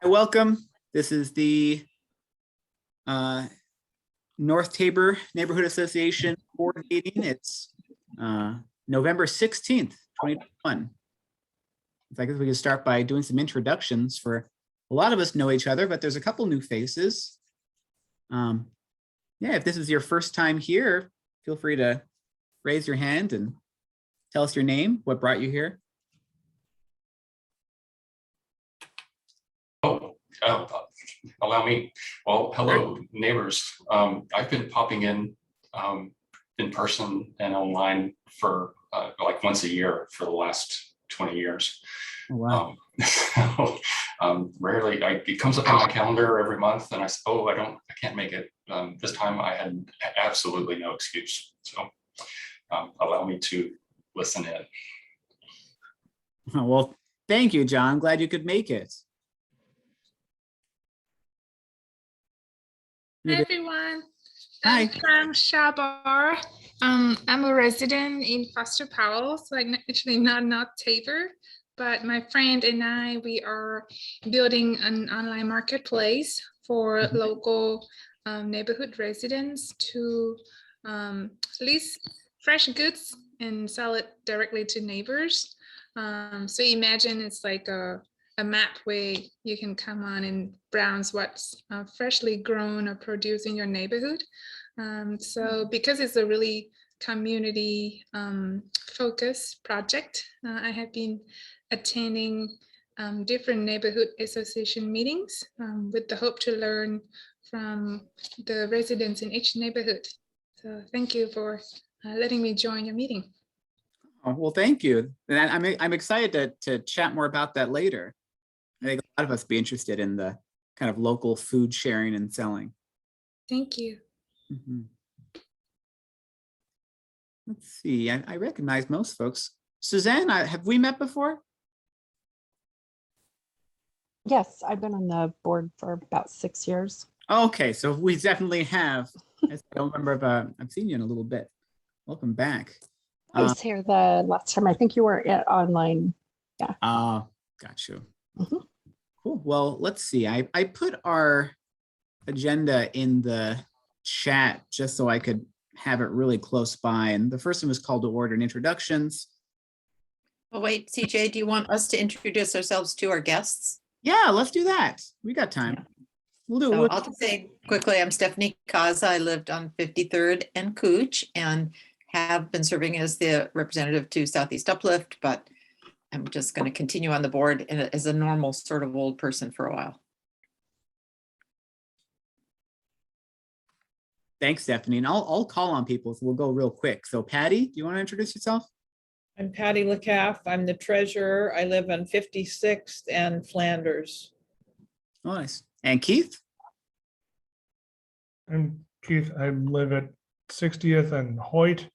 Welcome. This is the North Tabor Neighborhood Association board meeting. It's November 16th, 2021. I guess we can start by doing some introductions. For a lot of us know each other, but there's a couple new faces. Yeah, if this is your first time here, feel free to raise your hand and tell us your name, what brought you here. Allow me. Well, hello, neighbors. I've been popping in person and online for like once a year for the last 20 years. Oh, wow. Rarely, it comes up on my calendar every month, and I say, "Oh, I can't make it." This time, I had absolutely no excuse. So, allow me to listen in. Well, thank you, John. I'm glad you could make it. Hi everyone. Hi. I'm from Tabor. I'm a resident in Foster Powell, so actually not Tabor, but my friend and I, we are building an online marketplace for local neighborhood residents to list fresh goods and sell it directly to neighbors. So imagine it's like a map where you can come on and browse what's freshly grown or produced in your neighborhood. So because it's a really community focused project, I have been attending different neighborhood association meetings with the hope to learn from the residents in each neighborhood. So thank you for letting me join your meeting. Oh, well, thank you. And I'm excited to chat more about that later. I think a lot of us be interested in the kind of local food sharing and selling. Thank you. Let's see, I recognize most folks. Suzanne, have we met before? Yes, I've been on the board for about 6 years. Okay, so we definitely have. I don't remember if I've seen you in a little bit. Welcome back. I was here the last time. I think you were online. Yeah. Got you. Cool. Well, let's see. I put our agenda in the chat just so I could have it really close by. And the first one was called to order and introductions. Oh, wait, CJ, do you want us to introduce ourselves to our guests? Yeah, let's do that. We got time. Yeah. We'll do So it. I'll just say quickly, I'm Stephanie Kaza. I lived on 53rd and Cooch and have been serving as the representative to Southeast Uplift, but I'm just going to continue on the board as a normal sort of old person for a while. Thanks, Stephanie. And I'll call on people, so we'll go real quick. So Patty, do you want to introduce yourself? I'm Patty LeCaff. I'm the treasurer. I live on 56th and Flanders. Oh, nice. And Keith? I'm Keith. I live at 60th and Hoyt.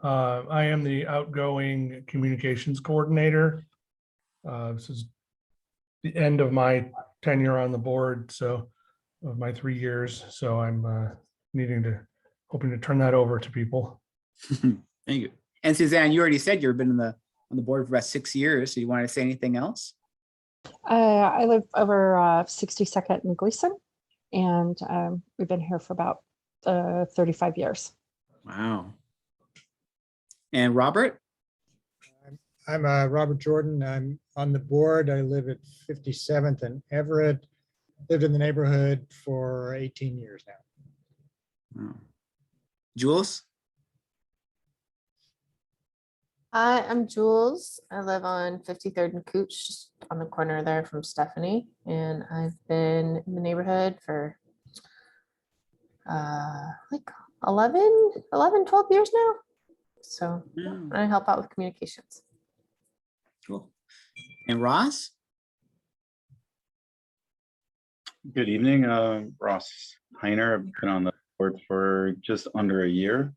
I am the outgoing communications coordinator. This is the end of my tenure on the board, so of my 3 years. So I'm hoping to turn that over to people. Thank you. And Suzanne, you already said you've been on the board for about 6 years. So you want to say anything else? I live over 62nd and Gleason, and we've been here for about 35 years. Wow. And Robert? I'm Robert Jordan. I'm on the board. I live at 57th and Everett. Lived in the neighborhood for 18 years now. Wow. Jules? Hi, I'm Jules. I live on 53rd and Cooch, just on the corner there from Stephanie. And I've been in the neighborhood for like 12 years now. So I help out with communications. Cool. And Ross? Good evening, Ross Heiner. I've been on the board for just under a year.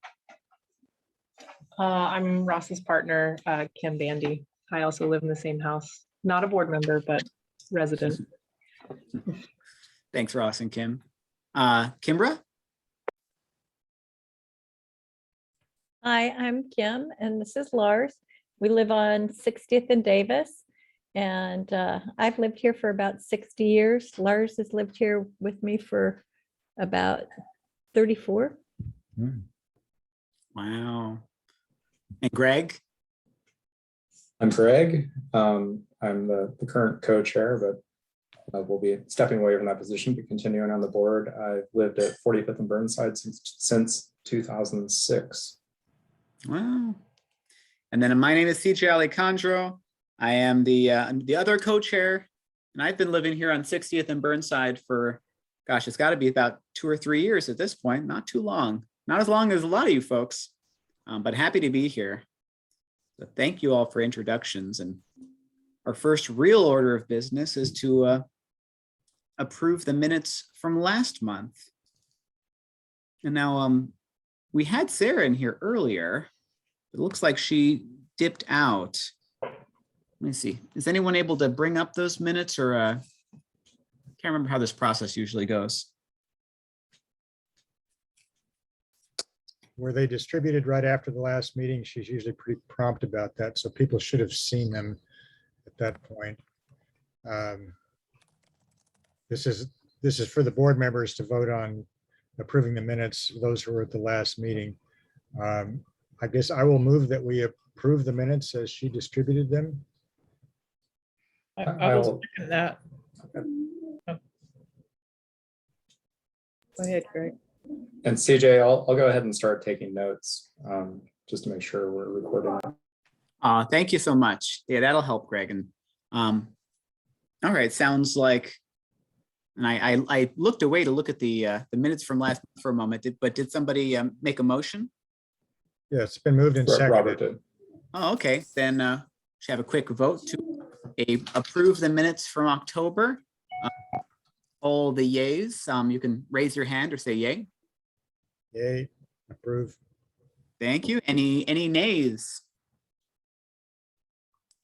I'm Ross's partner, Kim Bandy. I also live in the same house. Not a board member, but resident. Thanks, Ross and Kim. Kimbra? Hi, I'm Kim, and this is Lars. We live on 60th and Davis, And I've lived here for about 60 years. Lars has lived here with me for about 34. Wow. And Greg? I'm Greg. I'm the current co-chair, but we'll be stepping away from that position, but continuing on the board. I've lived at 45th and Burnside since 2006. Wow. And then my name is CJ Alejandro. I am the other co-chair, and I've been living here on 60th and Burnside for, gosh, it's got to be about 2 or 3 years at this point. Not too long. Not as long as a lot of you folks, but happy to be here. So thank you all for introductions. And our first real order of business is to approve the minutes from last month. And now we had Sarah in here earlier. It looks like she dipped out. Let me see. Is anyone able to bring up those minutes, or can't remember how this process usually goes? Were they distributed right after the last meeting? She's usually pretty prompt about that, so people should have seen them at that point. This is for the board members to vote on approving the minutes, those who were at the last meeting. I guess I will move that we approve the minutes as she distributed them. I will second that. Go ahead, Greg. And CJ, I'll go ahead and start taking notes just to make sure we're recording. Thank you so much. Yeah, that'll help, Greg. And all right, sounds like, and I looked away to look at the minutes from last month for a moment, but did somebody make a motion? Yeah, it's been moved and Robert seconded. did. Oh, okay, then should have a quick vote to approve the minutes from October. All the yays, you can raise your hand or say yay. Yay, approve. Thank you. Any nays?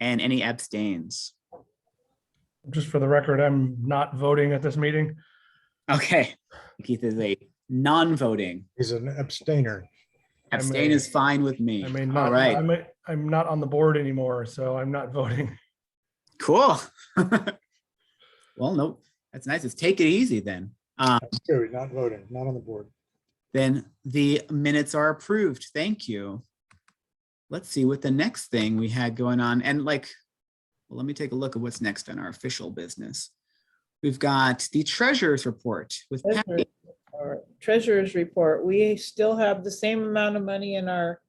And any abstains? Just for the record, I'm not voting at this meeting. Okay, Keith is a non-voting. He's an abstainer. Abstain is fine with me. I may All not, right, I'm not on the board anymore, so I'm not voting. cool. Well, no, that's nice. Let's take it easy then. That's good, not voting, not on the board. Then the minutes are approved. Thank you. Let's see what the next thing we had going on. And well, let me take a look at what's next on our official business. We've got the treasurer's report with Patty. Our treasurer's report. We still have the same amount of money in our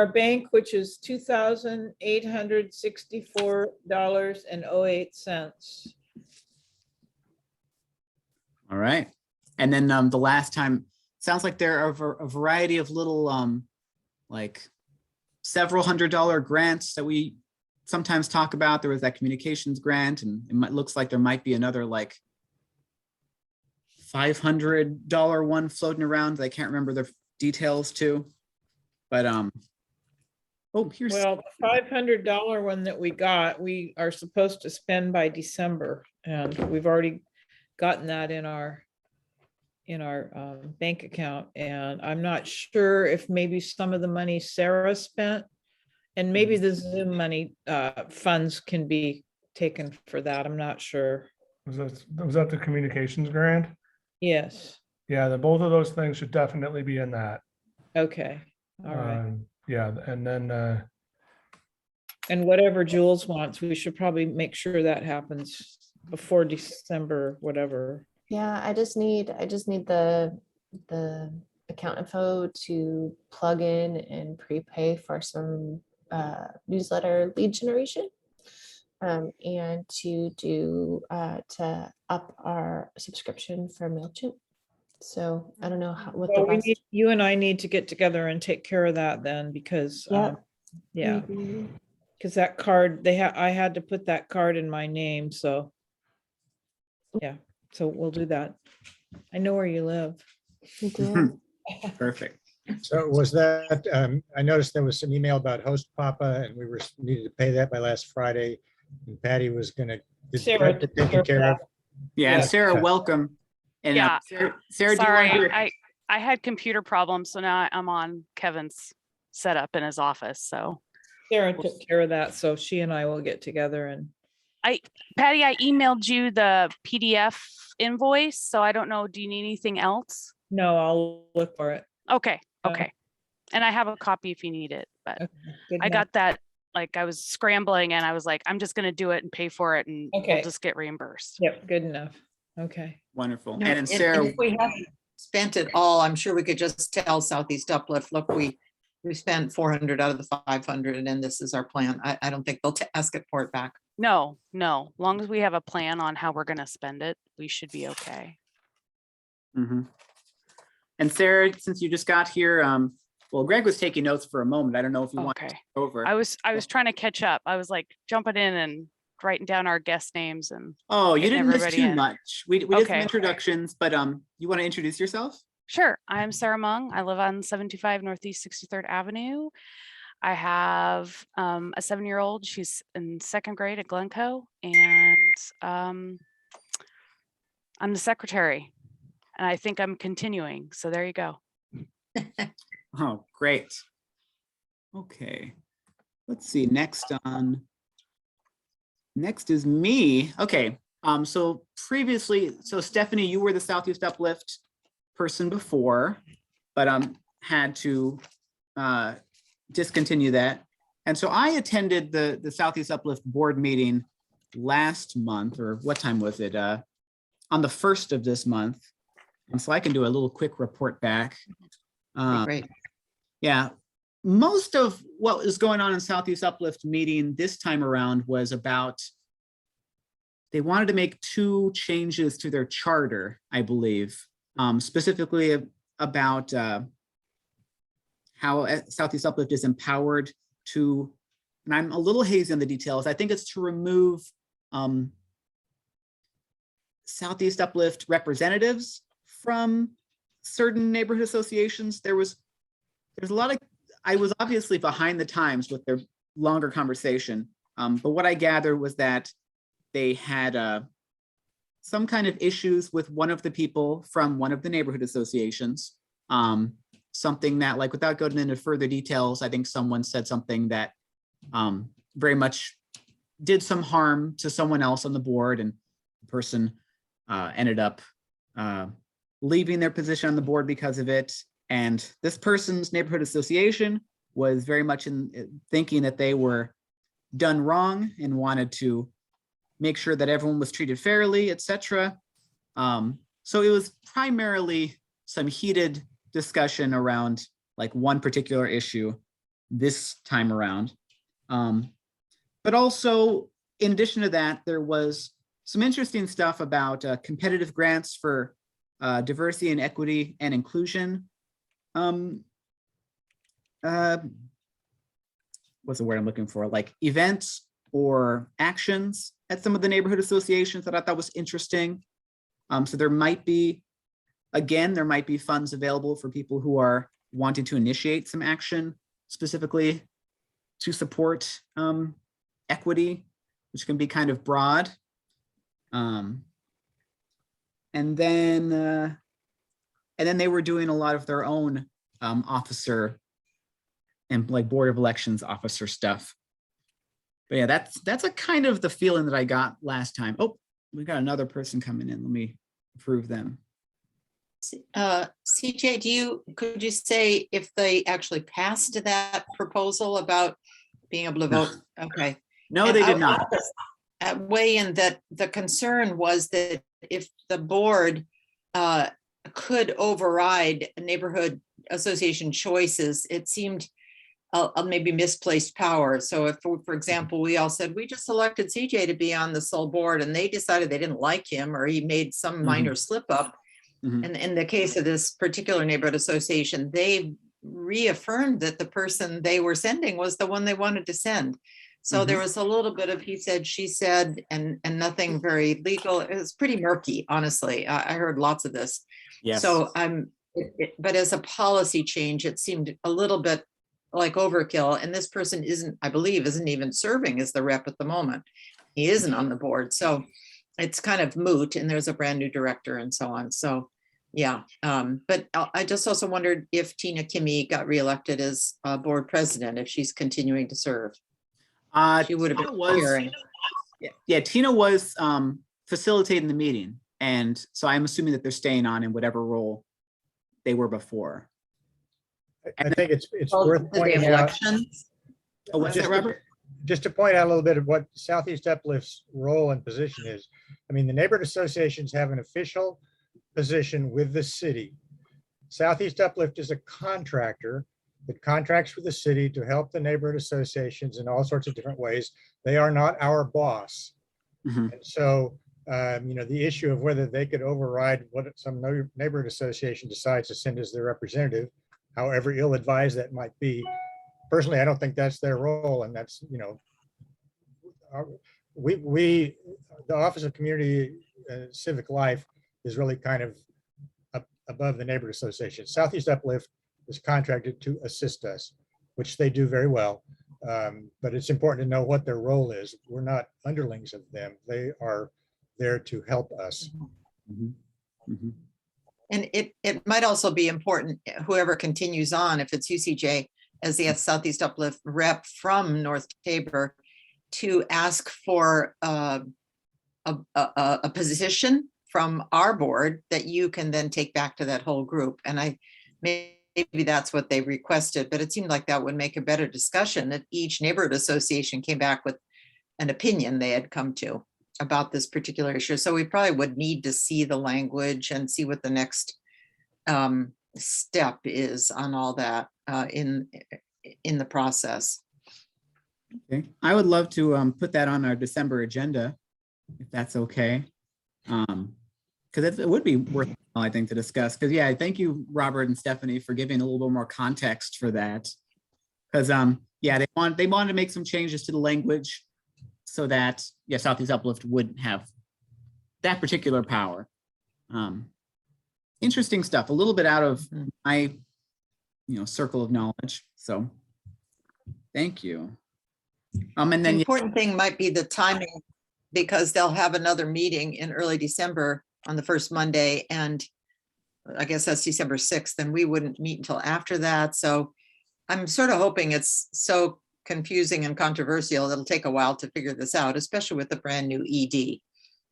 bank, which is $2,864.08. All right. And then the last time, sounds like there are a variety of little like several $100 grants that we sometimes talk about. There was that communications grant, and looks like there might be another like $500 one floating around. I can't remember the details too, but oh, here's, Well, the $500 one that we got, we are supposed to spend by December, and we've already gotten that in our bank account. And I'm not sure if maybe some of the money Sarah spent, and maybe the Zoom money funds can be taken for that. I'm not sure. Was that the communications grant? Yes. Yeah, both of those things should definitely be in that. Okay. All right. Yeah, and then And whatever Jules wants, we should probably make sure that happens before December, whatever. Yeah, I just need the account info to plug in and prepay for some newsletter lead generation, and to up our subscription for MailChimp. So I don't know what the Well, best. you and I need to get together and take care of that then, because yeah, because that card, I had to put that card in my name, so yeah, so we'll do that. I know where you live. perfect. So was that, I noticed there was some email about Host Papa, and we needed to pay that by last Friday. And Patty was gonna Sarah get taken care of. Yeah, Yeah. Sarah, welcome. And Yeah. Sarah, do you Sorry, want to? I had computer problems, so now I'm on Kevin's setup in his office. So Sarah took care of that, so she and I will get together and, Patty, I emailed you the PDF invoice, so I don't know, do you need anything else? no, I'll look for it. Okay, Uh, okay. And I have a copy if you need it, but Okay, good I enough. got that, like, I was scrambling and I was like, I'm just gonna do it and pay for it and we'll Okay. just get reimbursed. Yep, good enough. Okay. Wonderful. No, And then Sarah, if we haven't spent it all, I'm sure we could just tell Southeast Uplift, look, we spent 400 out of the 500 and this is our plan. I don't think they'll ask it for it back. No, long as we have a plan on how we're gonna spend it, we should be okay. mhm. And Sarah, since you just got here, well, Greg was taking notes for a moment. I don't know if you want to Okay. take over. I was trying to catch up. I was like jumping in and writing down our guest names and Oh, you getting didn't miss everybody too in. much. We did some Okay. introductions, but you want to introduce yourself? Sure. I'm Sarah Mung. I live on 75 Northeast 63rd Avenue. I have a 7-year-old. She's in 2nd grade at Glencoe, and I'm the secretary, and I think I'm continuing. So there you go. Oh, great. Okay. Let's see. Next is me. Okay. So previously, Stephanie, you were the Southeast Uplift person before, but had to discontinue that. And so I attended the Southeast Uplift board meeting last month, or what time was it? On the 1st of this month. And so I can do a little quick report back. Great. Yeah, most of what is going on in Southeast Uplift meeting this time around was about, they wanted to make 2 changes to their charter, I believe, specifically about how Southeast Uplift is empowered to, and I'm a little hazy on the details, I think it's to remove Southeast Uplift representatives from certain neighborhood associations. There's a lot of, I was obviously behind the times with their longer conversation, but what I gathered was that they had some kind of issues with one of the people from one of the neighborhood associations. Something that, like, without going into further details, I think someone said something that very much did some harm to someone else on the board, and the person ended up leaving their position on the board because of it. And this person's neighborhood association was very much in thinking that they were done wrong and wanted to make sure that everyone was treated fairly, etc. So it was primarily some heated discussion around like one particular issue this time around. But also, in addition to that, there was some interesting stuff about competitive grants for diversity and equity and inclusion. What's the word I'm looking for? Like events or actions at some of the neighborhood associations that I thought was interesting. So there might be, again, there might be funds available for people who are wanting to initiate some action specifically to support equity, which can be kind of broad. And then they were doing a lot of their own officer and like board of elections officer stuff. But yeah, that's a kind of the feeling that I got last time. Oh, we got another person coming in. Let me approve them. CJ, could you say if they actually passed that proposal about being able to vote? Okay. No, they did not. Weigh in that the concern was that if the board could override neighborhood association choices, it seemed maybe misplaced power. So if, for example, we all said, we just elected CJ to be on the sole board and they decided they didn't like him or he made some minor slip up. And in the case of this particular neighborhood association, they reaffirmed that the person they were sending was the one they wanted to send. So there was a little bit of he said, she said, and nothing very legal. It was pretty murky, honestly. I heard lots of this. Yes. So but as a policy change, it seemed a little bit like overkill. And this person I believe, isn't even serving as the rep at the moment. He isn't on the board. So it's kind of moot and there's a brand new director and so on. So Yeah, but I just also wondered if Tina Kimmy got reelected as board president, if she's continuing to serve. She would have Tina been was- chairing. Yeah, Tina was facilitating the meeting. And so I'm assuming that they're staying on in whatever role they were before. I think it's Well, worth did they have pointing out. elections? Oh, what's that, Robert? Just to point out a little bit of what Southeast Uplift's role and position is. I mean, the neighborhood associations have an official position with the city. Southeast Uplift is a contractor that contracts with the city to help the neighborhood associations in all sorts of different ways. They are not our boss. Mhm. And so, the issue of whether they could override what some neighborhood association decides to send as their representative, however ill-advised that might be. Personally, I don't think that's their role, and that's, the Office of Community Civic Life is really kind of above the neighborhood association. Southeast Uplift is contracted to assist us, which they do very well. But it's important to know what their role is. We're not underlings of them. They are there to help us. Mhm. Mhm. And it might also be important, whoever continues on, if it's UCJ as the Southeast Uplift rep from North Tabor, to ask for a position from our board that you can then take back to that whole group. And maybe that's what they requested, but it seemed like that would make a better discussion if each neighborhood association came back with an opinion they had come to about this particular issue. So we probably would need to see the language and see what the next step is on all that in the process. Okay, I would love to put that on our December agenda, if that's okay. Because it would be worth, I think, to discuss. Because yeah, thank you, Robert and Stephanie, for giving a little bit more context for that. Because yeah, they wanted to make some changes to the language so that Southeast Uplift wouldn't have that particular power. Interesting stuff. A little bit out of my circle of knowledge. So thank you. And The then important thing might be the timing, because they'll have another meeting in early December on the first Monday, and I guess that's December 6th, and we wouldn't meet until after that. So I'm sort of hoping it's so confusing and controversial, it'll take a while to figure this out, especially with the brand new ED.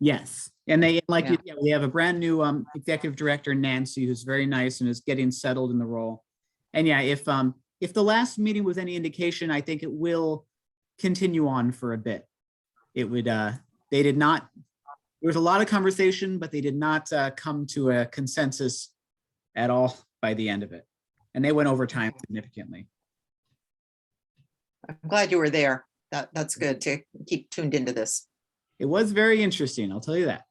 yes, and we have a brand new executive director, Nancy, who's very nice and is getting settled in the role. And yeah, if the last meeting was any indication, I think it will continue on for a bit. It would they did not, there was a lot of conversation, but they did not come to a consensus at all by the end of it, and they went over time significantly. I'm glad you were there. That's good to keep tuned into this. It was very interesting, I'll tell you that.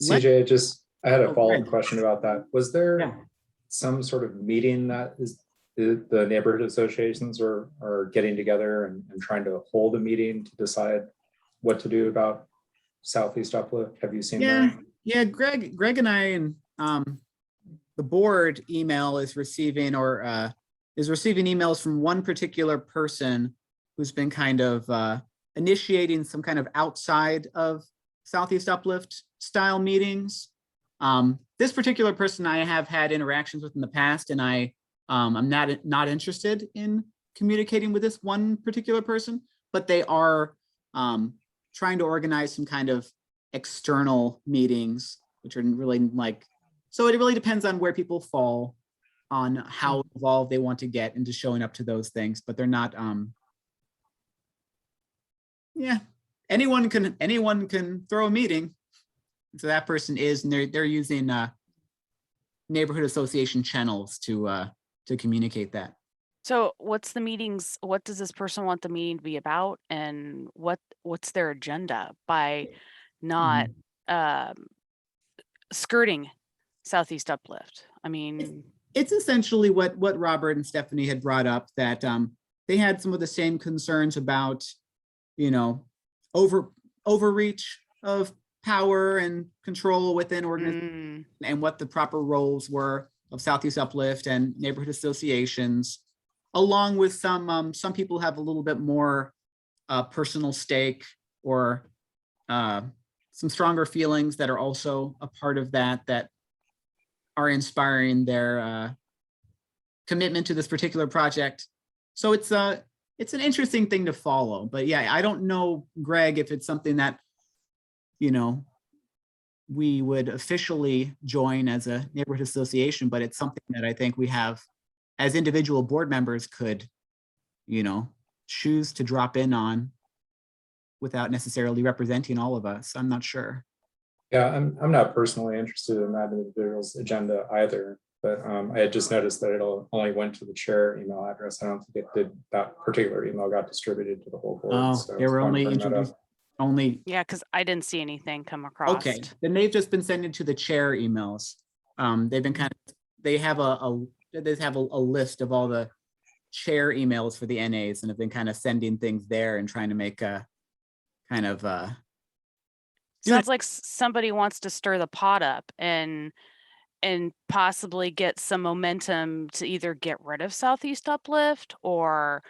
CJ, I had a Oh, follow-up great. question about that. Was there Yeah. some sort of meeting that the neighborhood associations are getting together and trying to hold a meeting to decide what to do about Southeast Uplift? Have you seen that? Yeah, Greg and I and the board email is receiving emails from one particular person who's been kind of initiating some kind of outside of Southeast Uplift style meetings. This particular person I have had interactions with in the past, and I'm not interested in communicating with this one particular person, but they are trying to organize some kind of external meetings, which are really so it really depends on where people fall on how involved they want to get into showing up to those things, but they're not, anyone can throw a meeting. So that person is, and they're using neighborhood association channels to communicate that. So what's the meetings? What does this person want the meeting to be about, and what's their agenda by not skirting Southeast Uplift? I mean, it's essentially what Robert and Stephanie had brought up, that they had some of the same concerns about, overreach of power and control within organizations and what the proper roles were of Southeast Uplift and neighborhood associations, along with some people have a little bit more personal stake or some stronger feelings that are also a part of that, that are inspiring their commitment to this particular project. So it's an interesting thing to follow. But yeah, I don't know, Greg, if it's something that, you know, we would officially join as a neighborhood association, but it's something that I think we have as individual board members could, you know, choose to drop in on without necessarily representing all of us. I'm not sure. Yeah, I'm not personally interested in that individual's agenda either, but I had just noticed that it only went to the chair email address. I don't think it did, that particular email got distributed to the whole board. Oh, So they were I wanted only to bring that up. introduced, only, Yeah, because I didn't see anything come across. okay, then they've just been sending to the chair emails. They've been kind of, they have a list of all the chair emails for the NAs and have been kind of sending things there and trying to make a kind of Sounds like somebody wants to stir the pot up and possibly get some momentum to either get rid of Southeast Uplift or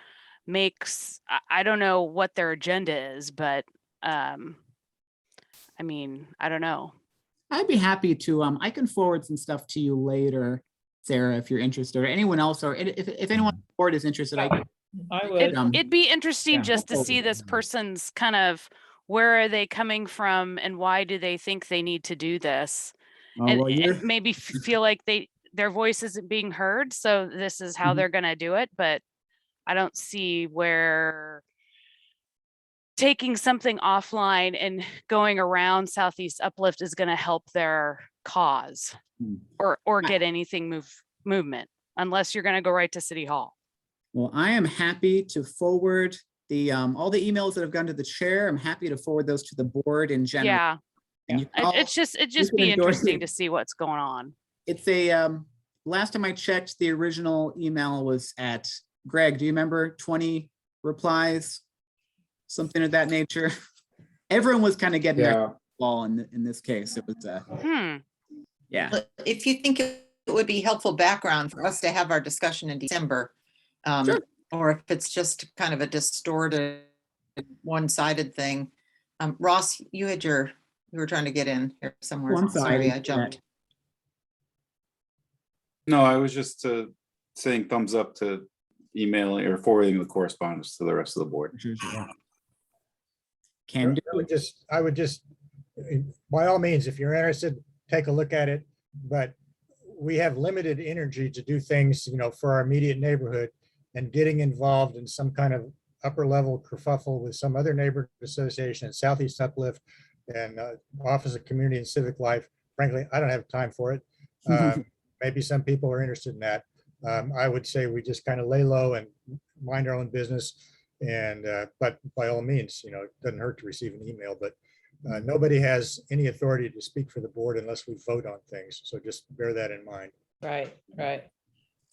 makes, I don't know what their agenda is, but I mean, I don't know. I'd be happy to, I can forward some stuff to you later, Sarah, if you're interested, or anyone else, or if anyone on the board is interested, I would. It'd be interesting yeah. just to see this person's kind of, where are they coming from and why do they think they need to do this? Oh, And, well, and maybe feel like their voice isn't being heard, so this is how Mhm. they're gonna do it, but I don't see where taking something offline and going around Southeast Uplift is gonna help their cause Hmm. or get anything movement, unless you're gonna go right to City Hall. Well, I am happy to forward the all the emails that have gone to the chair. I'm happy to forward those to the board in general. Yeah, And you can all- it'd just can be endorse interesting it. to see what's going on. It's a last time I checked, the original email was at Greg. Do you remember 20 replies? Something of that nature. Everyone was kind of getting their ball in this case. It was yeah. But if you think it would be helpful background for us to have our discussion in December, Sure. or if it's just kind of a distorted, one-sided thing. Ross, you were trying to get in here somewhere. One Sorry, side. I jumped. No, I was just saying thumbs up to emailing or forwarding the correspondence to the rest of the board. Can do. I would just, by all means, if you're interested, take a look at it. But we have limited energy to do things, you know, for our immediate neighborhood, and getting involved in some kind of upper level kerfuffle with some other neighborhood association, Southeast Uplift and Office of Community and Civic Life. Frankly, I don't have time for it. Maybe some people are interested in that. I would say we just kind of lay low and mind our own business. And but by all means, you know, it doesn't hurt to receive an email, but nobody has any authority to speak for the board unless we vote on things. So just bear that in mind. Right.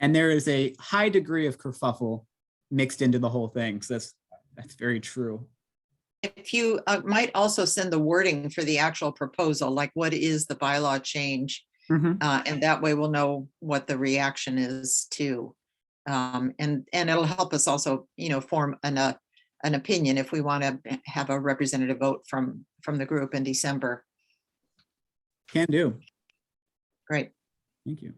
And there is a high degree of kerfuffle mixed into the whole thing. So that's very true. If you might also send the wording for the actual proposal, like what is the bylaw change? And that way we'll know what the reaction is too. And it'll help us also, you know, form an opinion if we want to have a representative vote from the group in December. Can do. Great. Thank you.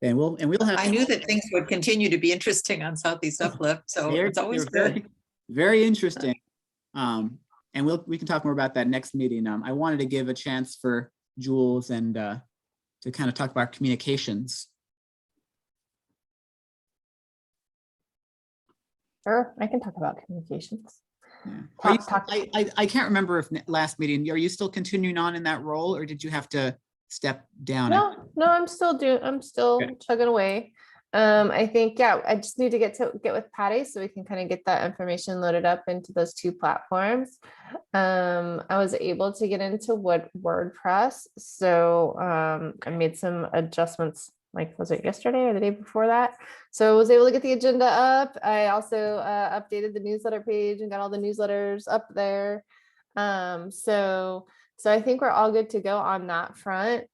And we'll have. I knew that things would continue to be interesting on Southeast Uplift, so it's always good. Very interesting. And we can talk more about that next meeting. I wanted to give a chance for Jules and to kind of talk about communications. Sure, I can talk about communications. Yeah. I can't remember if last meeting, are you still continuing on in that role, or did you have to step down? No, I'm still chugging away. I think, yeah, I just need to get with Patty so we can kind of get that information loaded up into those two platforms. I was able to get into WordPress, so I made some adjustments, like, was it yesterday or the day before that? So I was able to get the agenda up. I also updated the newsletter page and got all the newsletters up there. So I think we're all good to go on that front.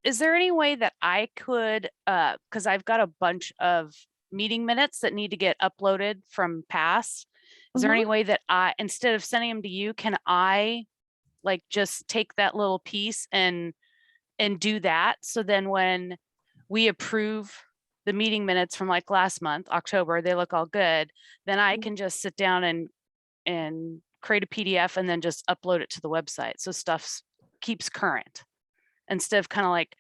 Is there any way that I could, because I've got a bunch of meeting minutes that need to get uploaded from past, is there any way that instead of sending them to you, can I like just take that little piece and do that. So then when we approve the meeting minutes from like last month, October, they look all good, then I can just sit down and create a PDF and then just upload it to the website. So stuff keeps current instead of kind of like,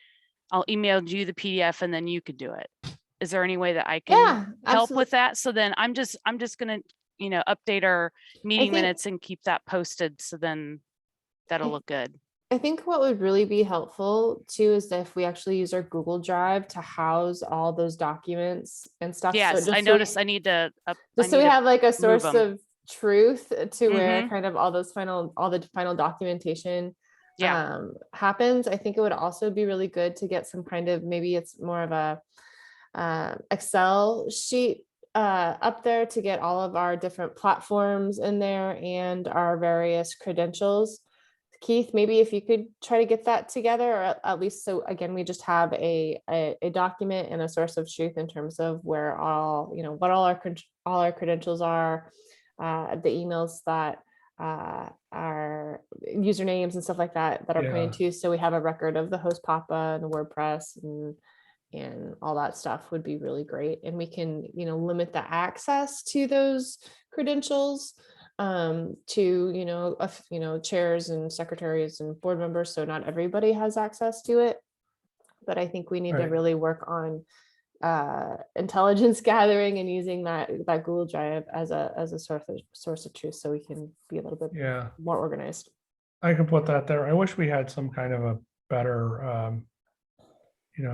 I'll email you the PDF and then you could do it. Is there any way that I can Yeah, help absolutely. with that? So then I'm just gonna, update our meeting think- minutes and keep that posted. So then that'll look good. I think what would really be helpful too is that if we actually use our Google Drive to house all those documents and stuff. So Yes, just I so we- noticed I need to. just so we have like a source 'em. of truth to where Mhm. kind of all the final documentation Yeah. happens. I think it would also be really good to get some kind of, maybe it's more of a Excel sheet up there to get all of our different platforms in there and our various credentials. Keith, maybe if you could try to get that together, or at least, so again, we just have a document and a source of truth in terms of where all, what all our credentials are, the emails that our usernames and stuff like that are pointed to. So we have a record of the host Papa and the WordPress and all that stuff would be really great. And we can, limit the access to those credentials to chairs and secretaries and board members, so not everybody has access to it. But I think we need to Right. really work on intelligence gathering and using that Google Drive as a source of truth, so we can be a little bit Yeah, more organized. I can put that there. I wish we had some kind of a better,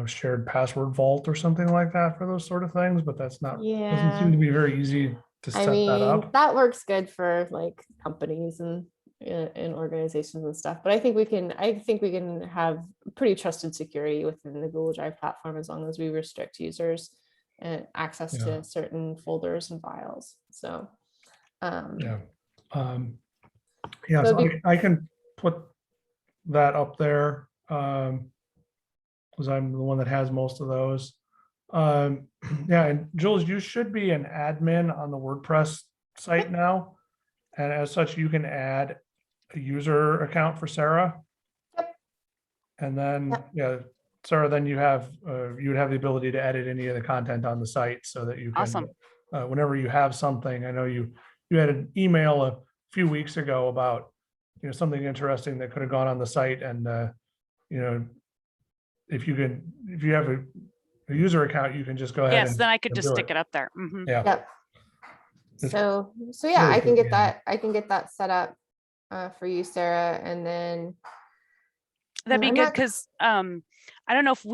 shared password vault or something like that for those sort of things, but that's not, doesn't Yeah, seem to be very easy to I set that up. that works good for like companies and organizations and stuff. But I think we can have pretty trusted security within the Google Drive platform, as long as we restrict users and access Yeah. to certain folders and files. So Yeah. So So it'd I can put that up there, because I'm the one that has most of those. Yeah, and Jules, you should be an admin on the WordPress site now. And as such, you can add a user account for Sarah. Yep. And then, yeah, Sarah, then you would have the ability to edit any of the content on the site so that you can, Awesome. whenever you have something, I know you had an email a few weeks ago about, something interesting that could have gone on the site, and, if you have a user account, you can just go ahead. Yes, then I could and just do stick it up there. Mhm. Yeah. Yep. It's So yeah, really I can get convenient. that. I can get that set up for you, Sarah, and then That'd be I'm good not- because I don't know if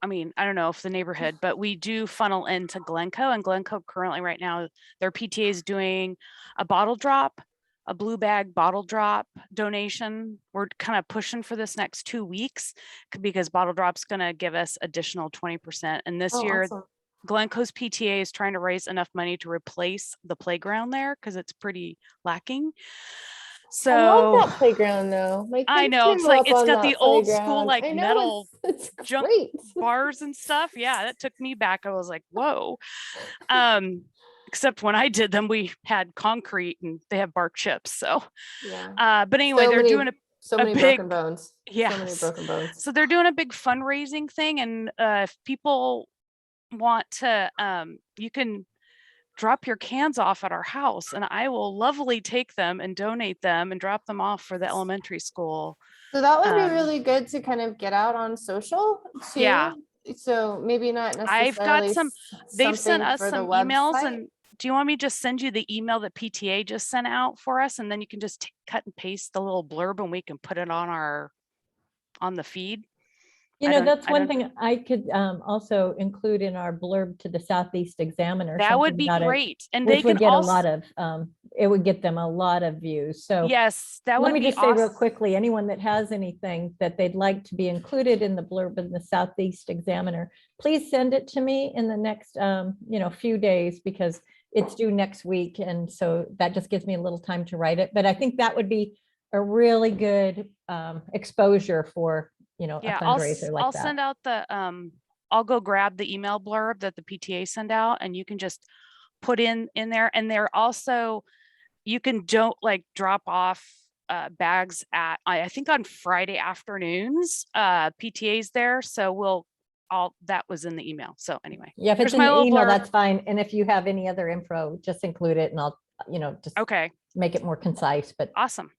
I don't know if the neighborhood, but we do funnel into Glencoe, and Glencoe currently right now, their PTA is doing a bottle drop, a blue bag bottle drop donation. We're kind of pushing for this next 2 weeks because bottle drop's going to give us additional 20%. And this Oh, year, awesome. Glencoe's PTA is trying to raise enough money to replace the playground there because it's pretty lacking. So I love that playground though. My I kids know, it's grew like up it's on got that the old school playground. like I know, metal it's jump great. bars and stuff. Yeah, that took me back. I was like, whoa. Except when I did them, we had concrete and they have bark chips. So Yeah. but anyway, So they're many- doing so a many big broken bones. So many yes. broken bones. So they're doing a big fundraising thing, and if people want to you can drop your cans off at our house, and I will lovely take them and donate them and drop them off for the elementary school. So that would be really good to kind of get out on social too. Yeah. So maybe not necessarily. I've got they've sent something us for the some emails, website. and do you want me to just send you the email that PTA just sent out for us, and then you can just cut and paste the little blurb and we can put it on the feed? That's one thing I could also include in our blurb to the Southeast Examiner. That would something be about it, great. And which they can would get also, a lot of, it would get them a lot of views. So yes, that would let me be just say real awesome. quickly, anyone that has anything that they'd like to be included in the blurb in the Southeast Examiner, please send it to me in the next, few days, because it's due next week. And so that just gives me a little time to write it. But I think that would be a really good exposure for, a fundraiser like I'll that. send out the I'll go grab the email blurb that the PTA send out, and you can just put in there. And they're also, you can drop off bags at, I think on Friday afternoons, PTA's there. So that was in the email. So anyway. Yeah, if there's it's in my the little email, blurb. that's fine. And if you have any other info, just include it and I'll, just Okay, make it more concise, but awesome.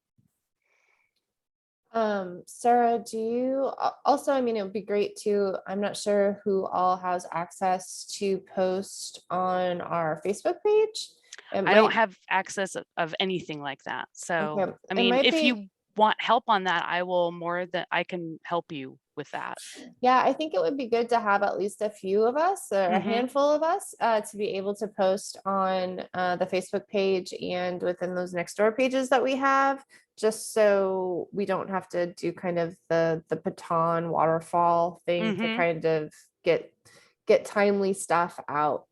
Sarah, do you also, I mean, it would be great to, I'm not sure who all has access to post on our Facebook page. I don't have access of anything like that. So, Okay, I it mean, might if be- you want help on that, I can help you with that. Yeah, I think it would be good to have at least a few of us or a Mhm. handful of us to be able to post on the Facebook page and within those next door pages that we have, just so we don't have to do kind of the baton waterfall thing to Mhm. kind of get timely stuff out.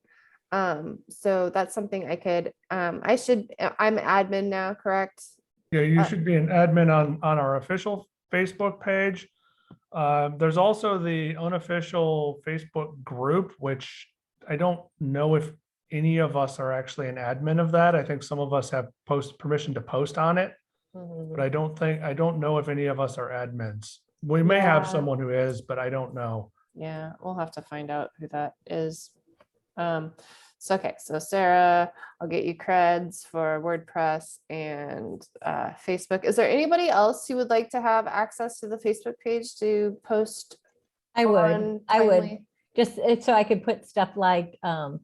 So that's something I could, I'm admin now, correct? Yeah, you should be an admin on our official Facebook page. There's also the unofficial Facebook group, which I don't know if any of us are actually an admin of that. I think some of us have permission to post on it, but I don't know if any of us are admins. We may have Yeah. someone who is, but I don't know. Yeah, we'll have to find out who that is. So okay, so Sarah, I'll get you creds for WordPress and Facebook. Is there anybody else who would like to have access to the Facebook page to post? I would, on timely? Just so I could put stuff like, the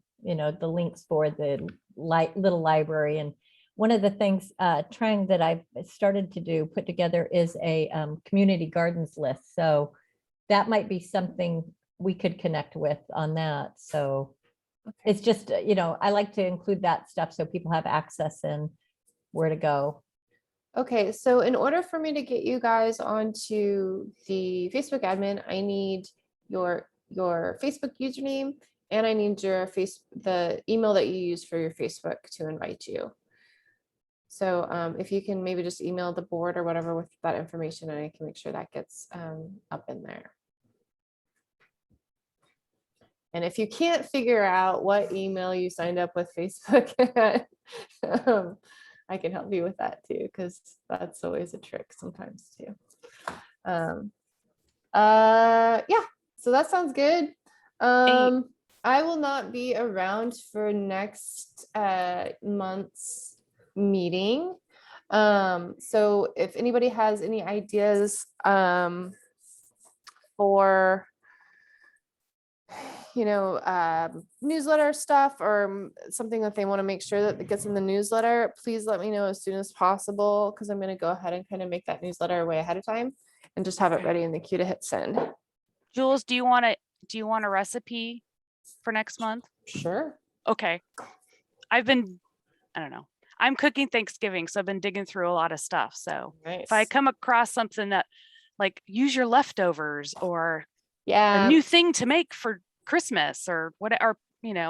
links for the little library. And one of the things, trend that I've started to put together is a community gardens list. So that might be something we could connect with on that. So it's just, I like to include that stuff so people have access and where to go. Okay, so in order for me to get you guys onto the Facebook admin, I need your Facebook username and I need the email that you use for your Facebook to invite you. So if you can maybe just email the board or whatever with that information, and I can make sure that gets up in there. And if you can't figure out what email you signed up with Facebook at, I can help you with that too, because that's always a trick sometimes too. Yeah, so that sounds good. I will not be around for next month's meeting. So if anybody has any ideas for newsletter stuff or something that they want to make sure that it gets in the newsletter, please let me know as soon as possible, because I'm going to go ahead and kind of make that newsletter way ahead of time and just have it ready in the queue to hit send. Jules, do you want a recipe for next month? Sure. Okay. I don't know. I'm cooking Thanksgiving, so I've been digging through a lot of stuff. So if I come across something that like use your leftovers or a new thing to make for Christmas or whatever, yeah,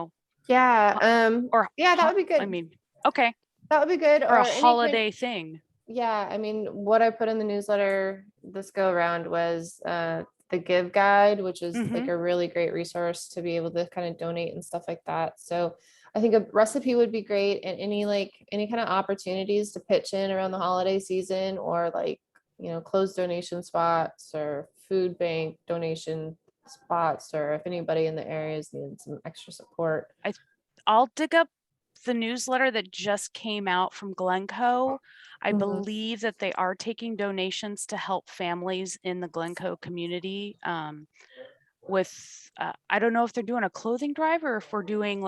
that would be good. I mean, okay, that would be good. Or a holiday thing. Yeah, I mean, what I put in the newsletter this go around was the give guide, which is like a really great resource to be able to kind of donate and stuff like that. So I think a recipe would be great, and any kind of opportunities to pitch in around the holiday season, or closed donation spots or food bank donation spots, or if anybody in the areas needs some extra support. I'll dig up the newsletter that just came out from Glencoe. I believe that they are taking donations to help families in the Glencoe community with, I don't know if they're doing a clothing drive or if we're doing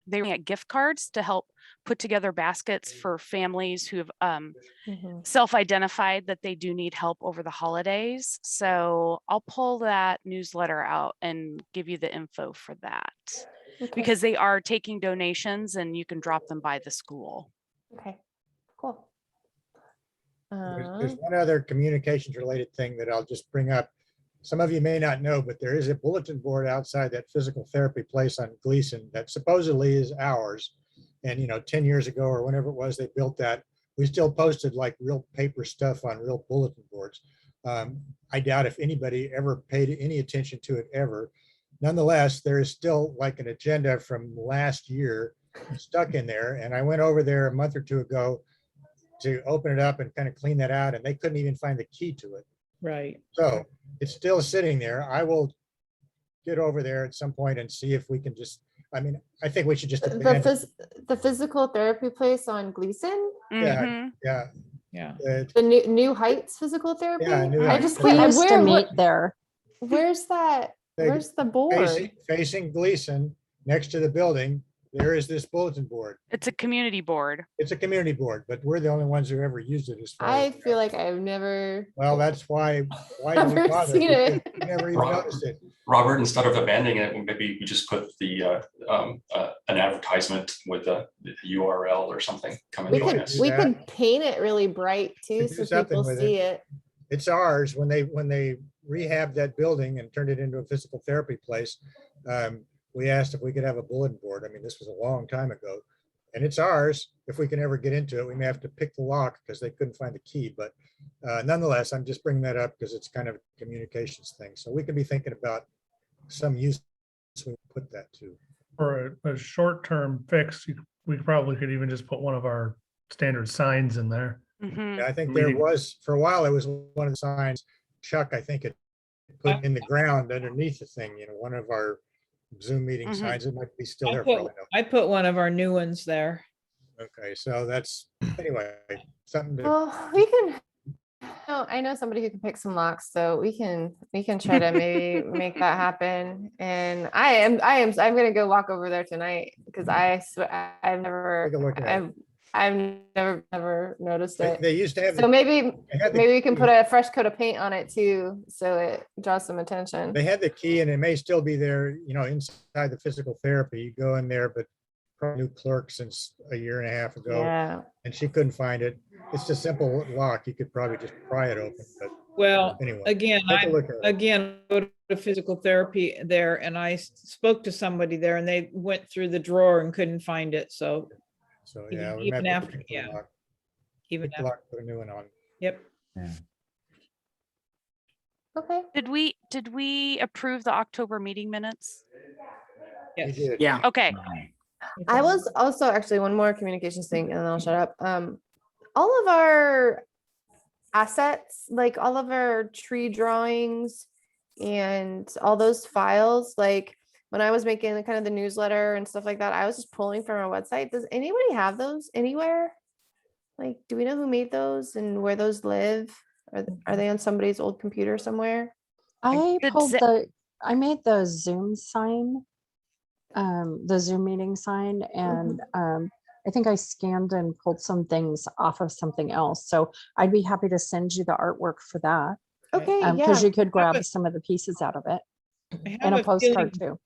they're at gift cards to help put together baskets for families who have self-identified that they do need help over the holidays. So I'll pull that newsletter out and give you the info for that. Because they are taking donations and you can drop them by the school. Okay, cool. There's one other communications related thing that I'll just bring up. Some of you may not know, but there is a bulletin board outside that physical therapy place on Gleason that supposedly is ours. And 10 years ago or whenever it was they built that, we still posted like real paper stuff on real bulletin boards. I doubt if anybody ever paid any attention to it ever. Nonetheless, there is still like an agenda from last year stuck in there. And I went over there a month or two ago to open it up and kind of clean that out, and they couldn't even find the key to it. Right. So it's still sitting there. I will get over there at some point and see if we can just, I mean, I think we should just abandon. The physical therapy place on Gleason, Yeah, Mhm. yeah. Yeah. the New Heights Physical Therapy. Yeah, New I Heights. just We can't, used to meet there. where's that? They- Where's the board? Facing Gleason, next to the building, there is this bulletin board. It's a community board. It's a community board, but we're the only ones who ever used it as far I as. feel like I've never. Well, that's why do we Never bother? seen it. Because we never even noticed it. Robert, instead of abandoning it, maybe we just put an advertisement with a URL or something. Come and We join could us. we that. could paint it really bright too, Could do so something people with see it. It's ours. When they rehabbed that building and turned it into a physical therapy place, we asked if we could have a bulletin board. I mean, this was a long time ago. And it's ours. If we can ever get into it, we may have to pick the lock because they couldn't find the key. But nonetheless, I'm just bringing that up because it's kind of a communications thing. So we can be thinking about some use we put that to. For a short-term fix, we probably could even just put one of our standard signs in there. Mhm. Yeah, I think there was, for a while, it was one of the signs Chuck, I think it put in the ground underneath the thing, one of our Zoom meeting Mhm. signs. It might be still I there. put, Probably I put one of our new ones there. no. Okay, so that's, anyway, something to. Well, we can. Oh, I know somebody who can pick some locks, so we can try to maybe make that happen. And I'm gonna go walk over there tonight because I've never Take a look at it. I've never noticed it. They used to have. So maybe they had the we can key. put a fresh coat of paint on it too, so it draws some attention. They had the key and it may still be there, inside the physical therapy. You go in there, but probably new clerk since a year and a half ago. Yeah. And she couldn't find it. It's a simple lock. You could probably just pry it open, but Well, anyway. again, take a look at it. go to physical therapy there, and I spoke to somebody there, and they went through the drawer and couldn't find it. So So, even- yeah. we even might have to after- pick the yeah. lock. even Pick the after, lock, put a new one on. yep. Okay. Did we approve the October meeting minutes? We Yes. did. Yeah. Okay. I was also actually one more communications thing, and then I'll shut up. All of our assets, like all of our tree drawings and all those files, like when I was making the kind of the newsletter and stuff like that, I was just pulling from our website. Does anybody have those anywhere? Like, do we know who made those and where those live? Are they on somebody's old computer somewhere? I Did pulled Ze- I made the Zoom sign, the Zoom meeting sign, and I think I scanned and pulled some things off of something else. So I'd be happy to send you the artwork for that. Okay, yeah. Because you could grab a- some of the pieces out of it I and have a a postcard feeling, too.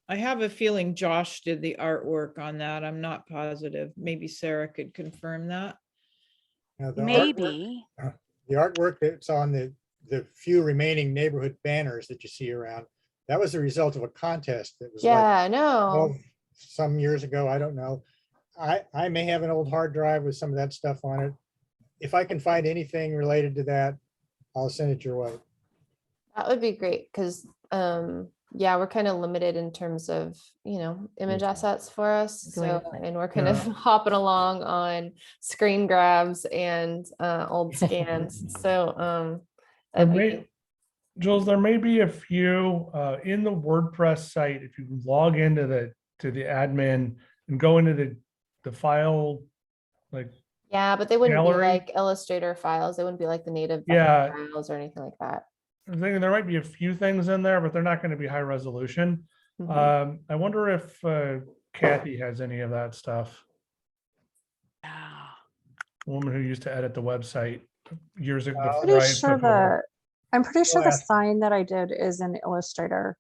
I have a feeling Josh did the artwork on that. I'm not positive. Maybe Sarah could confirm that. Now, the artwork- Maybe. The artwork that's on the few remaining neighborhood banners that you see around, that was the result of a contest that was like, Yeah, I know. some years ago, I don't know. I may have an old hard drive with some of that stuff on it. If I can find anything related to that, I'll send it your way. That would be great because yeah, we're kind of limited in terms of, image assets for us. So, and we're kind of hopping along on screen grabs and old scans. So that'd be- Jules, there may be a few in the WordPress site. If you log into the admin and go into the file, like, yeah, but they wouldn't gallery. be like Illustrator files. They wouldn't be like the native Yeah. files or anything like that. I'm thinking there might be a few things in there, but they're not going to be high resolution. Mhm. I wonder if Kathy has any of that stuff. Yeah. The woman who used to edit the website years ago. before Pretty I sure took over. I'm pretty sure the ask. sign that I did is in Illustrator.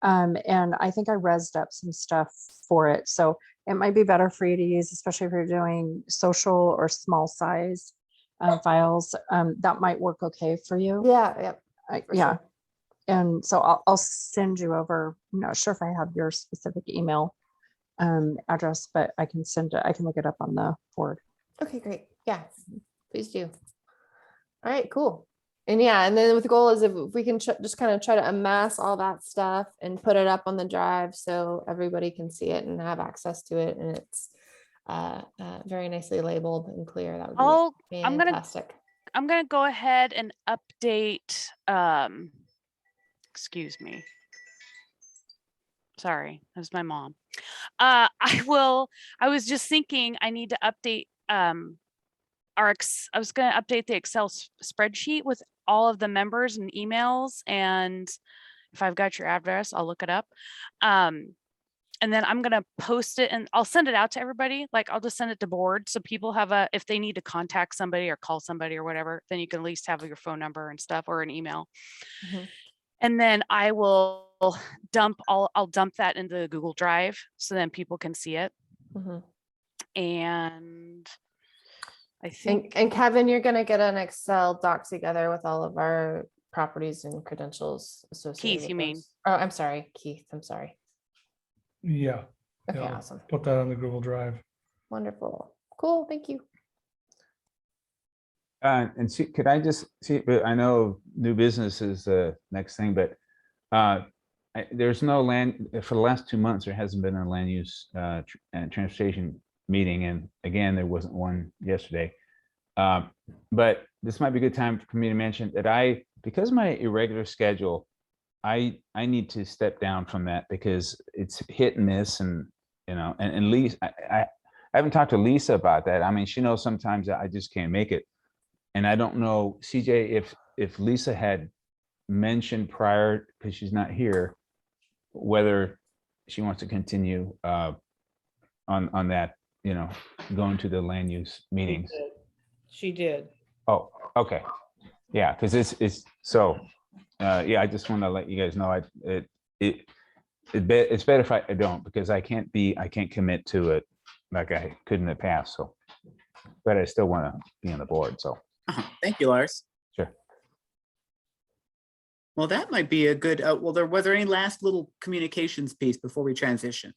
And I think I rezzed up some stuff for it. So it might be better for you to use, especially if you're doing social or small size files. That might work okay for you. Yeah, yeah. for Yeah. sure. And so I'll send you over. I'm not sure if I have your specific email address, but I can send it. I can look it up on the board. Okay, great. Yeah, please do. All right, cool. And yeah, and then with the goal is if we can just kind of try to amass all that stuff and put it up on the drive so everybody can see it and have access to it. And it's very nicely labeled and clear, that would be Oh, I'm fantastic. gonna go ahead and update, excuse me. Sorry, that was my mom. I was just thinking I need to update, I was gonna update the Excel spreadsheet with all of the members and emails, and if I've got your address, I'll look it up. And then I'm gonna post it and I'll send it out to everybody. Like I'll just send it to board so people have if they need to contact somebody or call somebody or whatever, then you can at least have your phone number and stuff or an email. Mhm. And then I will I'll dump that into the Google Drive so then people can see it. Mhm. And I And, think, and Kevin, you're gonna get an Excel doc together with all of our properties and credentials associated Keith, with you mean? those. Oh, I'm sorry, Keith, I'm sorry. Yeah. Okay, Yeah, I'll awesome. Put that on the Google Drive. Wonderful. Cool, thank you. And see, could I just see, but I know new business is the next thing, but there's no land, for the last 2 months, there hasn't been a land use and transportation meeting. And again, there wasn't one yesterday. But this might be a good time for me to mention that because of my irregular schedule, I need to step down from that because it's hit and miss, and and Lisa, I haven't talked to Lisa about that. I mean, she knows sometimes that I just can't make it. And I don't know, CJ, if Lisa had mentioned prior, because she's not here, whether she wants to continue on that, going to the land use meetings. She did. Oh, okay. Yeah, because it's so, yeah, I just want to let you guys know, it's better if I don't, because I can't commit to it like I could in the past. So, but I still want to be on the board. So. Thank you, Lars. Sure. Well, that might be a good, was there any last little communications piece before we transition?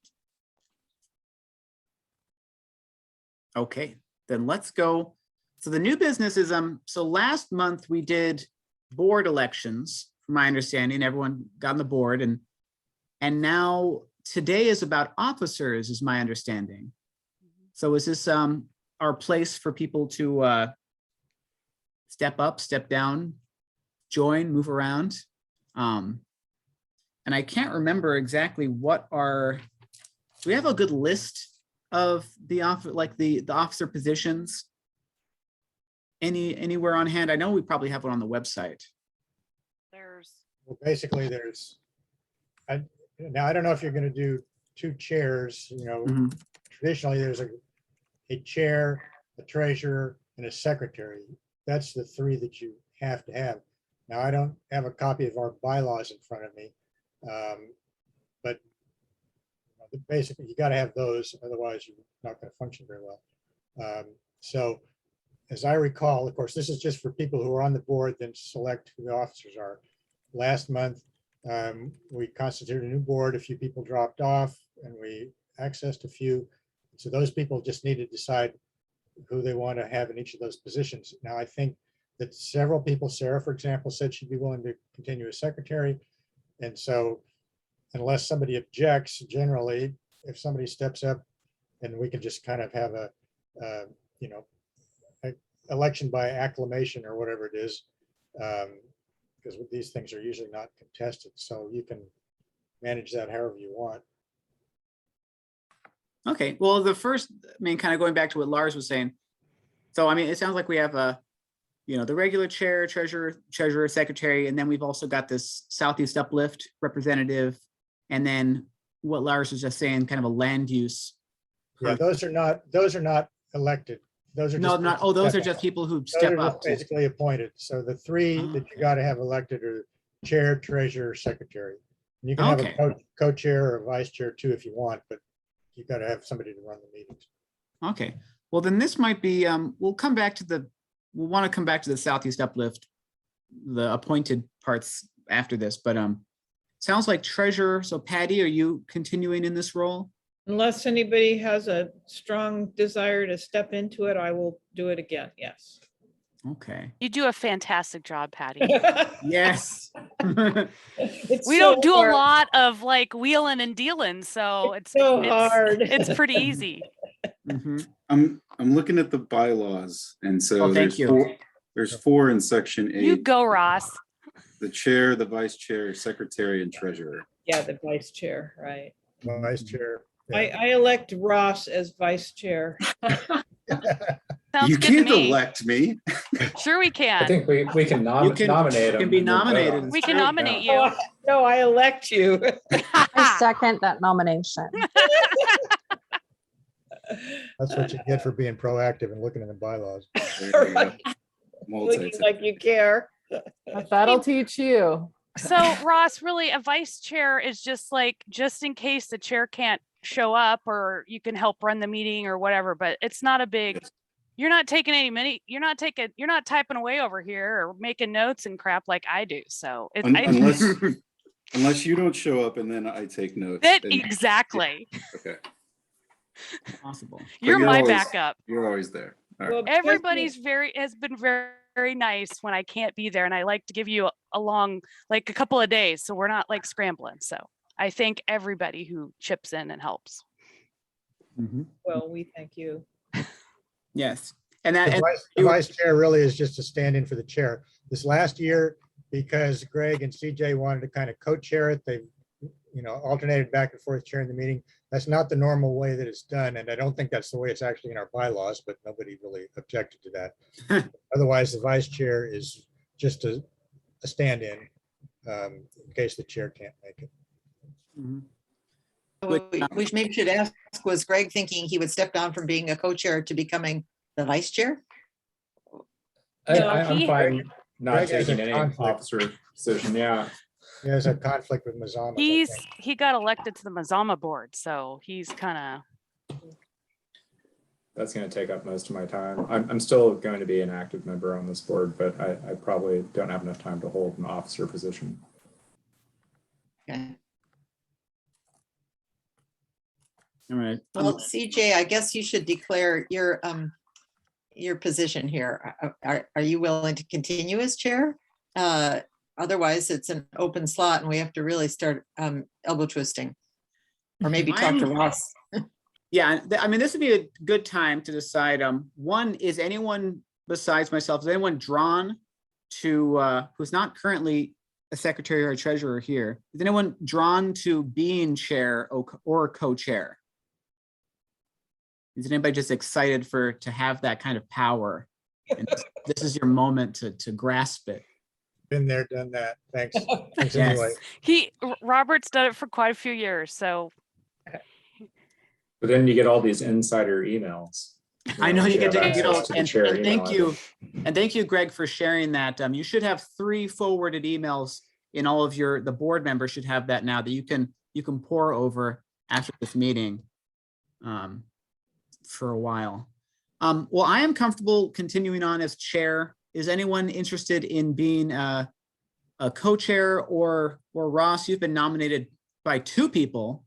Okay, then let's go. So the new business is, so last month we did board elections, from my understanding, everyone got on the board, and now today is about officers, is my understanding. So is this our place for people to step up, step down, join, move around? And I can't remember exactly what do we have a good list of the officer positions? Anywhere on hand? I know we probably have one on the website. Well, basically now I don't know if you're going to do 2 chairs, traditionally there's a chair, a treasurer, and a secretary. That's the 3 that you have to have. Now, I don't have a copy of our bylaws in front of me, but basically you got to have those, otherwise you're not going to function very well. So as I recall, of course, this is just for people who are on the board, then select who the officers are. Last month, we constituted a new board. A few people dropped off and we accessed a few. So those people just need to decide who they want to have in each of those positions. Now, I think that several people, Sarah, for example, said she'd be willing to continue as secretary. And so unless somebody objects, generally, if somebody steps up, and we can just kind of have a election by acclamation or whatever it is, because these things are usually not contested. So you can manage that however you want. Okay, well, kind of going back to what Lars was saying. So, I mean, it sounds like we have the regular chair, treasurer, secretary, and then we've also got this Southeast Uplift representative, and then what Lars was just saying, kind of a land use. Yeah, those are not elected. Those are those are just people who step up. Basically appointed. So the 3 that you got to have elected are chair, treasurer, secretary. And you can have a co-chair or vice chair too if you want, but you got to have somebody to run the meetings. Okay, well then this might be, we'll want to come back to the Southeast Uplift, the appointed parts after this, but sounds like treasurer. So Patty, are you continuing in this role? Unless anybody has a strong desire to step into it, I will do it again. Yes. Okay. You do a fantastic job, Patty. Yes. We don't do a lot of like wheeling and dealing, so it's so hard. It's pretty easy. Mhm. I'm looking at the bylaws, and so Oh, thank you. there's four in section You 8, go, Ross. the chair, the vice chair, secretary, and treasurer. Yeah, the vice chair, right. Vice chair. I elect Ross as vice chair. Sounds You good to can't me. elect me. Sure we I can. think we can You can- nominate you him. can be and then vote on nominated. it. We can true. nominate Oh, you. No, I elect you. I second that nomination. That's what you get for being proactive and looking in the bylaws. There you go. Looking Multitask. like you care. That'll teach you. So Ross, really a vice chair is just like, just in case the chair can't show up, or you can help run the meeting or whatever, but it's not a big, you're not taking any minute, you're not typing away over here or making notes and crap like I do. So it's Unless you don't show up and then I take notes. that and- exactly. Okay. Possible. But You're my always- backup. You're always there. All right. Well, Everybody's has been very nice when I can't be there, and I like to give you a long, like a couple of days, so we're not like scrambling. So I thank everybody who chips in and helps. Mhm. Well, we thank you. Yes. And that, The and vice chair really is just a stand-in for the chair. This last year, because Greg and CJ wanted to kind of co-chair it, they, alternated back and forth chairing the meeting. That's not the normal way that it's done, and I don't think that's the way it's actually in our bylaws, but nobody really objected to that. Otherwise, the vice chair is just a stand-in in case the chair can't make it. Mhm. We maybe should ask, was Greg thinking he would step down from being a co-chair to becoming the vice chair? I'm fine not Greg has a taking any conflict. officer position. Yeah. He has a conflict with Mazama. I think. He got elected to the Mazama board, so he's kind of, That's going to take up most of my time. I'm still going to be an active member on this board, but I probably don't have enough time to hold an officer position. Okay. all right. Well, CJ, I guess you should declare your position here. Are you willing to continue as chair? Otherwise, it's an open slot and we have to really start elbow twisting. Or maybe talk to Ross. Yeah, I mean, this would be a good time to decide. One, is anyone besides myself, is anyone drawn to, who's not currently a secretary or a treasurer here? Is anyone drawn to being chair or co-chair? Is anybody just excited to have that kind of power? And this is your moment to grasp it. Been there, done that. Thanks. Thanks Yes. anyway. Robert's done it for quite a few years, so. But then you get all these insider emails. I know you get to, access to the and chair thank email. you, Greg, for sharing that. You should have 3 forwarded emails in all of the board members should have that now that you can pour over after this meeting for a while. Well, I am comfortable continuing on as chair. Is anyone interested in being a co-chair, or Ross, you've been nominated by 2 people.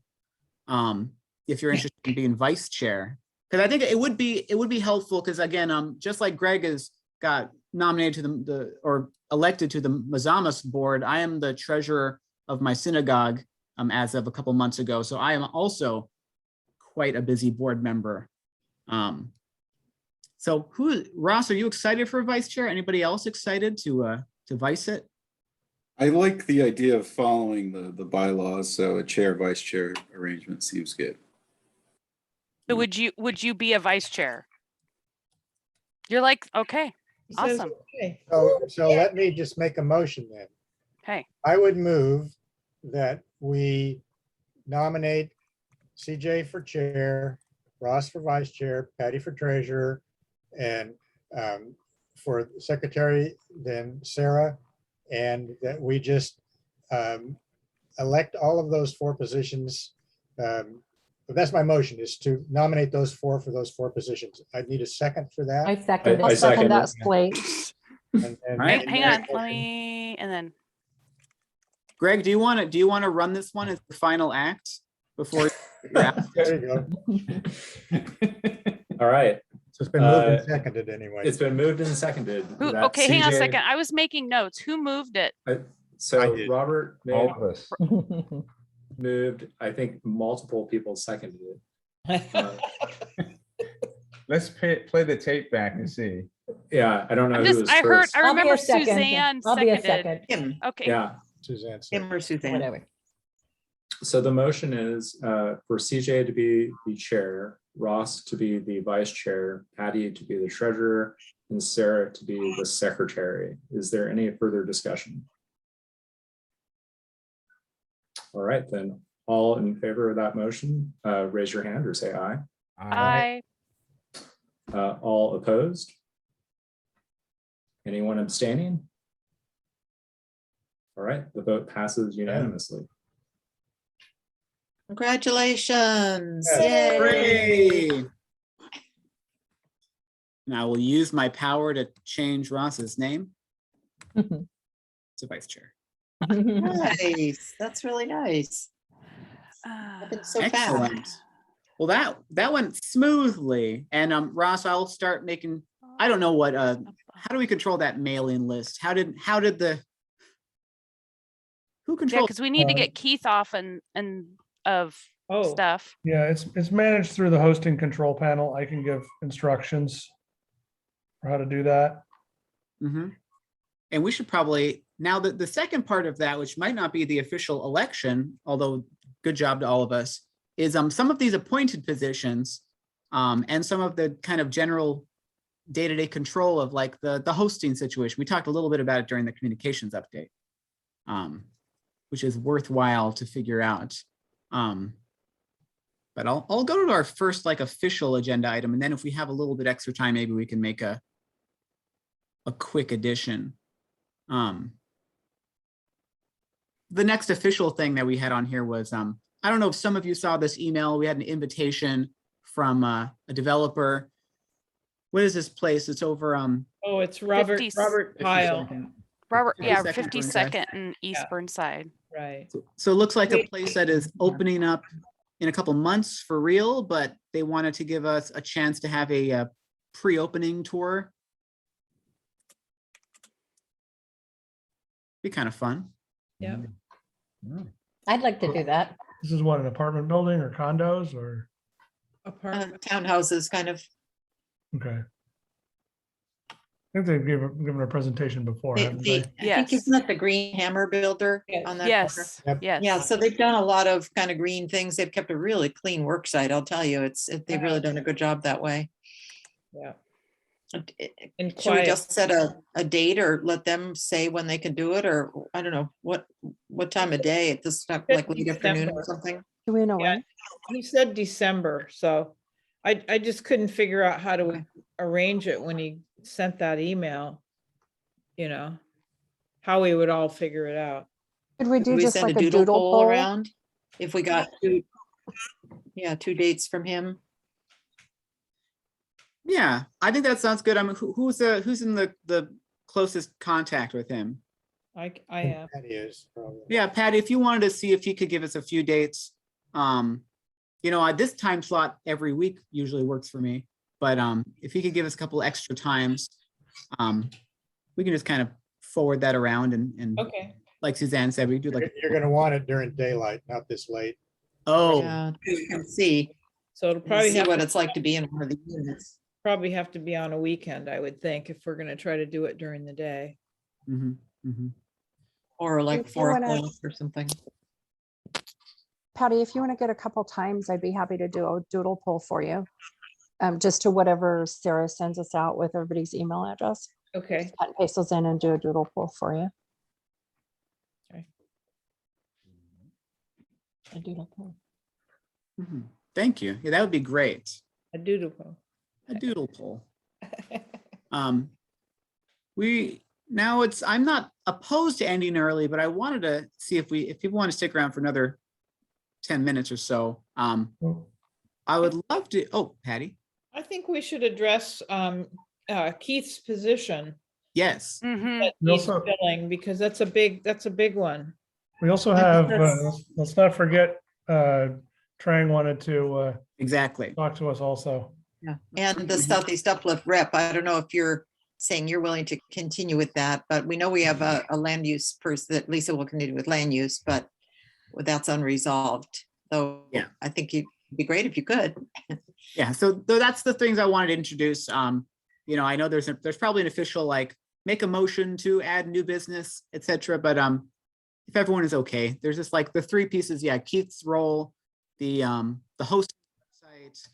If you're interested in being vice chair, because I think it would be helpful, because again, just like Greg has got nominated to or elected to the Mazamas board, I am the treasurer of my synagogue as of a couple months ago. So I am also quite a busy board member. So Ross, are you excited for vice chair? Anybody else excited to vice it? I like the idea of following the bylaws, so a chair, vice chair arrangement seems good. So would you be a vice chair? You're like, okay, He says, awesome. okay. So let me just make a motion then. Okay. I would move that we nominate CJ for chair, Ross for vice chair, Patty for treasurer, and for secretary, then Sarah, and that we just elect all of those 4 positions. But that's my motion, is to nominate those 4 for those 4 positions. I need a second for that. I second I it. second that it. slate. And Right. Hang on, and then Greg, do you want to run this one as the final act before you're out? There you go. All right. So it's been moved and seconded anyway. It's been moved and seconded. that okay, hang on a CJ second. I was making notes. Who moved it? So I did. Robert All of us. moved, I think multiple people seconded it. Let's play the tape back and see. Yeah, I don't know I'm who just, was I heard, first. I I'll be a remember second. Suzanne I'll be a seconded. second. Him, Okay. Yeah, Suzanne. him or Suzanne. Whatever. so the motion is for CJ to be the chair, Ross to be the vice chair, Patty to be the treasurer, and Sarah to be the secretary. Is there any further discussion? All right, then all in favor of that motion, raise your hand or say aye. I, All opposed? Anyone abstaining? All right, the vote passes unanimously. Congratulations. Yeah. Yay. Hooray! And I will use my power to change Ross's name to vice chair. Nice. That's really nice. uh, Happened so Excellent. fast. Well, that went smoothly. And Ross, I'll start making, I don't know what, how do we control that mailing list? How did who yeah, controls? because we need to get Keith off and of Oh, stuff. Yeah, it's managed through the hosting control panel. I can give instructions for how to do that. Mhm. And we should probably, now that the second part of that, which might not be the official election, although good job to all of us, is some of these appointed positions and some of the kind of general day-to-day control of like the hosting situation. We talked a little bit about it during the communications update, which is worthwhile to figure out. But I'll go to our first like official agenda item, and then if we have a little bit extra time, maybe we can make a quick addition. The next official thing that we had on here was, I don't know if some of you saw this email. We had an invitation from a developer. What is this place? It's over. oh, it's Robert 50 Pyle, Robert, yeah, 52nd 52nd and East Yeah. Burnside. right? So it looks like a place that is opening up in a couple months for real, but they wanted to give us a chance to have a pre-opening tour. Be kind of fun. Yeah. I'd like to do that. This is what, an apartment building or condos or, Apartment. Townhouses kind of. okay. I think they've given a presentation before, haven't they? I think Yes. isn't that the Green Hammer builder on that corner? Yes, Yep. yes. Yeah, so they've done a lot of kind of green things. They've kept a really clean work site. I'll tell you, they've really done a good job that way. Yeah. And And should we quiet. just set a date or let them say when they can do it, or I don't know, what time of day at this time, like late afternoon or December. something? Do we know Yeah. when? He said December, so I just couldn't figure out how to Okay. arrange it when he sent that email. You know, how we would all figure it out. Could we Could do we just send a like a doodle doodle poll poll? around? If we got two dates from him? Yeah, I think that sounds good. I mean, who's in the closest contact with him? I am. That is probably. Yeah, Patty, if you wanted to see if he could give us a few dates, this time slot every week usually works for me. But if he could give us a couple extra times, we can just kind of forward that around and Okay. like Suzanne said, we do like, You're gonna want it during daylight, not this late. oh, Yeah, you can see, So it'll probably see have what to, it's like to be in one of the units. probably have to be on a weekend, I would think, if we're gonna try to do it during the day. mhm, mhm. Or like If you 4 wanna- o'clock or something. Patty, if you want to get a couple times, I'd be happy to do a doodle poll for you. Just to whatever Sarah sends us out with everybody's email address. Okay. Cut and paste those in and do a doodle poll for you. Okay. A doodle poll. Mhm. Thank you. Yeah, that would be great. A doodle poll. A doodle poll. I'm not opposed to ending early, but I wanted to see if people want to stick around for another 10 minutes or so. I would love to, oh, Patty. I think we should address Keith's position Yes. Mhm. that We needs also- filling, because that's a big one. We also have, let's not forget, Trang wanted to Exactly. talk to us also. Yeah, and the Southeast Uplift rep, I don't know if you're saying you're willing to continue with that, but we know we have a land use person that Lisa will continue with land use, but that's unresolved. Though Yeah. I think It'd be great if you could. Yeah, so that's the things I wanted to introduce. I know there's probably an official like make a motion to add new business, etc. But if everyone is okay, there's just like the three pieces. Yeah, Keith's role, the host website,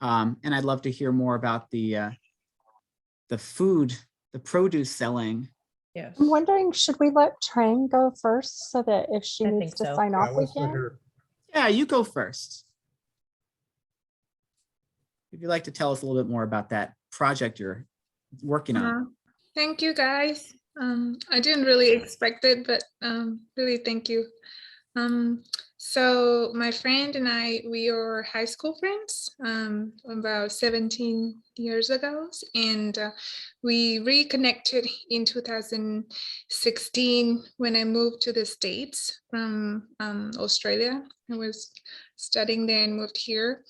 and I'd love to hear more about the food, the produce selling. Yes. I'm wondering, should we let Trang go first so that if she I needs think to so. sign Yeah, off, we let's let can? her- Yeah, you go first. If you'd like to tell us a little bit more about that project you're working on. Thank you, guys. I didn't really expect it, but really thank you. So my friend and I, we are high school friends about 17 years ago, and we reconnected in 2016 when I moved to the States from Australia. I was studying there and moved here.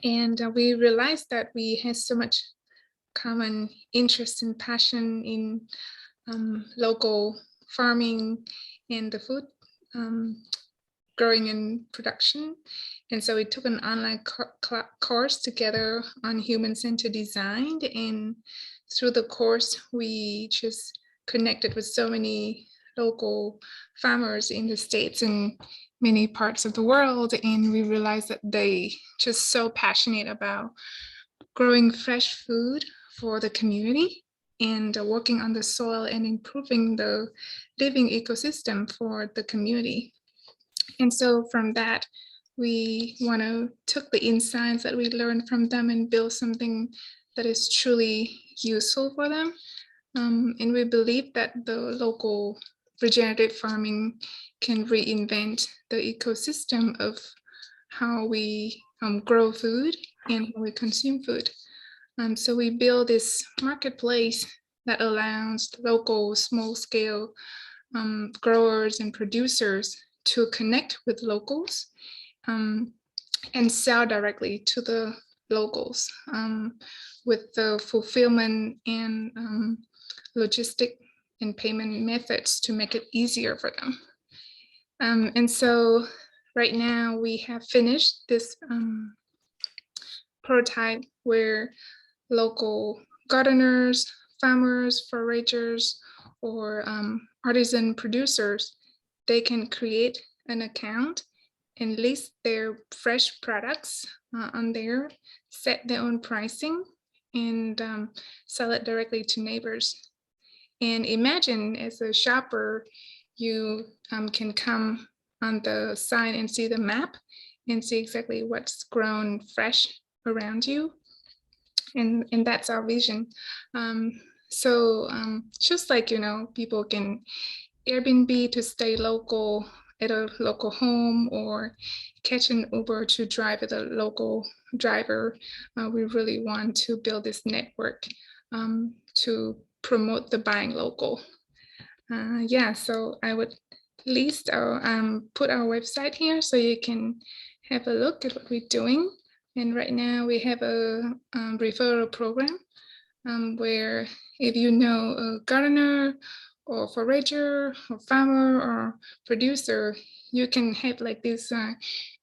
And we realized that we had so much common interest and passion in local farming and the food growing and production. And so we took an online course together on human-centered design. And through the course, we just connected with so many local farmers in the States and many parts of the world. And we realized that they just so passionate about growing fresh food for the community and working on the soil and improving the living ecosystem for the community. And so from that, we want to took the insights that we learned from them and build something that is truly useful for them. And we believe that the local regenerative farming can reinvent the ecosystem of how we grow food and how we consume food. So we build this marketplace that allows local small-scale growers and producers to connect with locals and sell directly to the locals with the fulfillment and logistic and payment methods to make it easier for them. And so right now we have finished this prototype where local gardeners, farmers, foragers, or artisan producers, they can create an account and list their fresh products on there, set their own pricing, and sell it directly to neighbors. And imagine as a shopper, you can come on the sign and see the map and see exactly what's grown fresh around you. And that's our vision. So just like, people can Airbnb to stay local at a local home or catch an Uber to drive with a local driver. We really want to build this network to promote the buying local. Yeah, so I would list our put our website here so you can have a look at what we're doing. And right now we have a referral program where if you know a gardener or forager or farmer or producer, you can have like this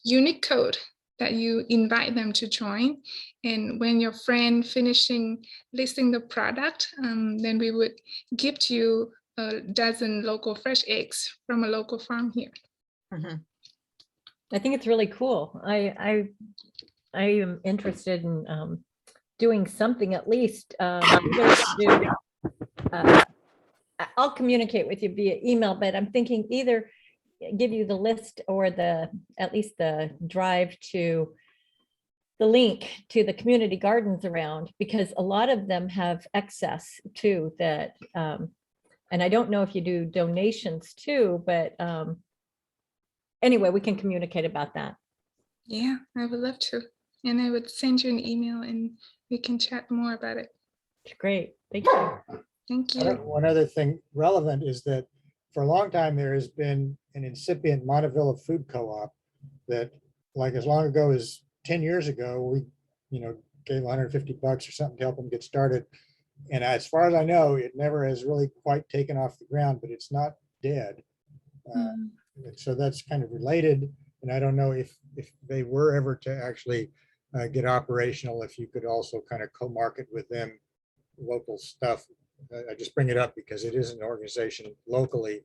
unique code that you invite them to join. And when your friend finishing listing the product, then we would gift you a dozen local fresh eggs from a local farm here. I think it's really cool. I am interested in doing something at least. I'll communicate with you via email, but I'm thinking either give you the list or at least the drive to the link to the community gardens around, because a lot of them have excess too that, and I don't know if you do donations too, but anyway, we can communicate about that. Yeah, I would love to. And I would send you an email and we can chat more about it. Great, thank you. Thank you. One other thing relevant is that for a long time, there has been an incipient Montevilla food co-op that, like, as long ago as 10 years ago, we, gave $150 or something to help them get started. And as far as I know, it never has really quite taken off the ground, but it's not dead. And so that's kind of related. And I don't know if they were ever to actually get operational, if you could also kind of co-market with them local stuff. I just bring it up because it is an organization locally,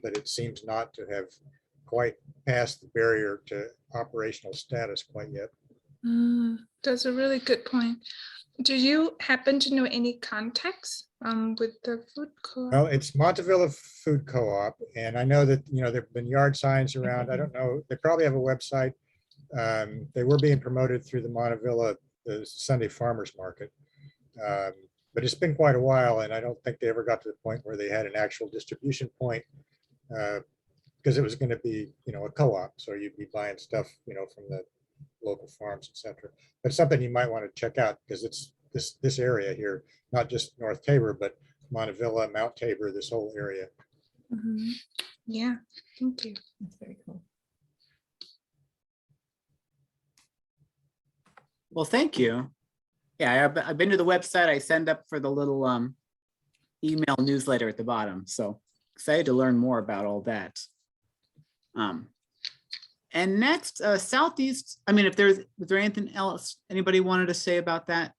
but it seems not to have quite passed the barrier to operational status quite yet. That's a really good point. Do you happen to know any contacts with the food co-op? Well, it's Montevilla Food Co-op, and I know that, there've been yard signs around. I don't know, they probably have a website. They were being promoted through the Montevilla, the Sunday Farmers Market. But it's been quite a while, and I don't think they ever got to the point where they had an actual distribution point, because it was going to be, a co-op. So you'd be buying stuff, from the local farms, etc. But something you might want to check out, because it's this area here, not just North Tabor, but Montevilla, Mount Tabor, this whole area. Yeah, thank you. That's very cool. Well, thank you. Yeah, I've been to the website. I signed up for the little email newsletter at the bottom. So excited to learn more about all that. And next, Southeast, was there anything else anybody wanted to say about that?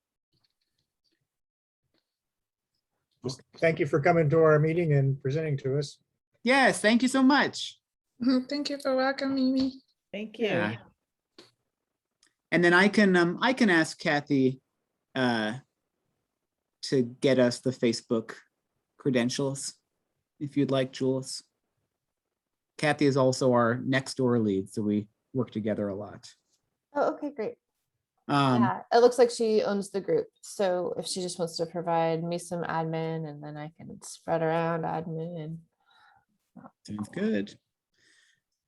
Thank you for coming to our meeting and presenting to us. Yes, thank you so much. Thank you for welcoming me. Thank you. Yeah. And then I can ask Kathy to get us the Facebook credentials, if you'd like, Jules. Kathy is also our next door lead, so we work together a lot. Oh, okay, great. Yeah, it looks like she owns the group. So if she just wants to provide me some admin, and then I can spread around admin. Sounds good.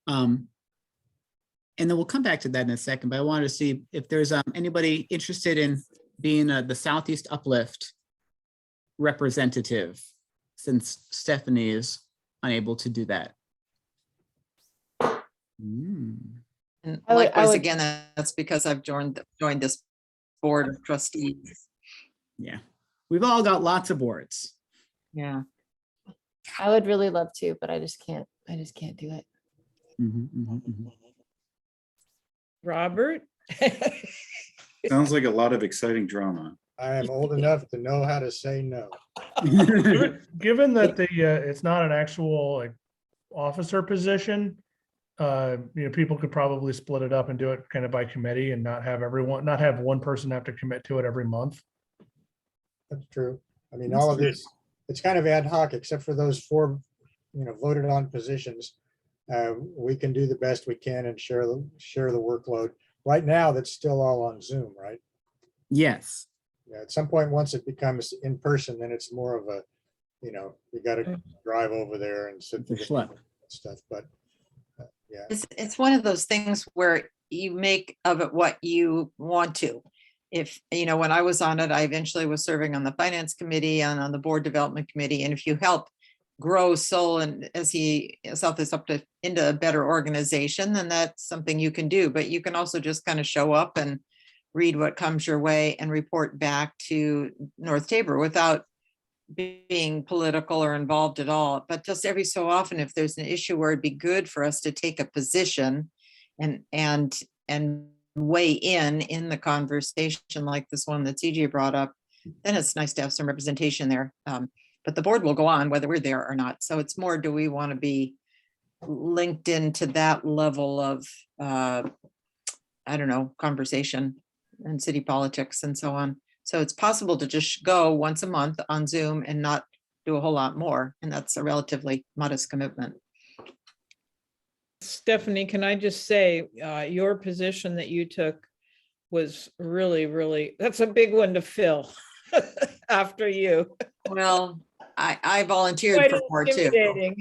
And then we'll come back to that in a second, but I wanted to see if there's anybody interested in being the Southeast Uplift representative, since Stephanie is unable to do that. And I likewise, would- again, that's because I've joined this board of trustees. Yeah, we've all got lots of boards. Yeah. I would really love to, but I just can't do it. Robert? Sounds like a lot of exciting drama. I am old enough to know how to say no. Given that it's not an actual officer position, people could probably split it up and do it kind of by committee and not have one person have to commit to it every month. That's true. I mean, all of this, it's kind of ad hoc, except for those 4, voted on positions. We can do the best we can and share the workload. Right now, that's still all on Zoom, right? Yes. Yeah, at some point, once it becomes in person, then it's more of a, you got to drive over there and sit through the stuff. But yeah, It's one of those things where you make of it what you want to. If, when I was on it, I eventually was serving on the finance committee and on the board development committee. And if you help grow Soul and Southeast up into a better organization, then that's something you can do. But you can also just kind of show up and read what comes your way and report back to North Tabor without being political or involved at all. But just every so often, if there's an issue where it'd be good for us to take a position and weigh in the conversation like this one that CJ brought up, then it's nice to have some representation there. But the board will go on whether we're there or not. So it's more, do we want to be linked into that level of, conversation and city politics and so on. So it's possible to just go once a month on Zoom and not do a whole lot more. And that's a relatively modest commitment. Stephanie, can I just say, your position that you took was really, that's a big one to fill after you. Well, I volunteered Quite for 4 too. intimidating.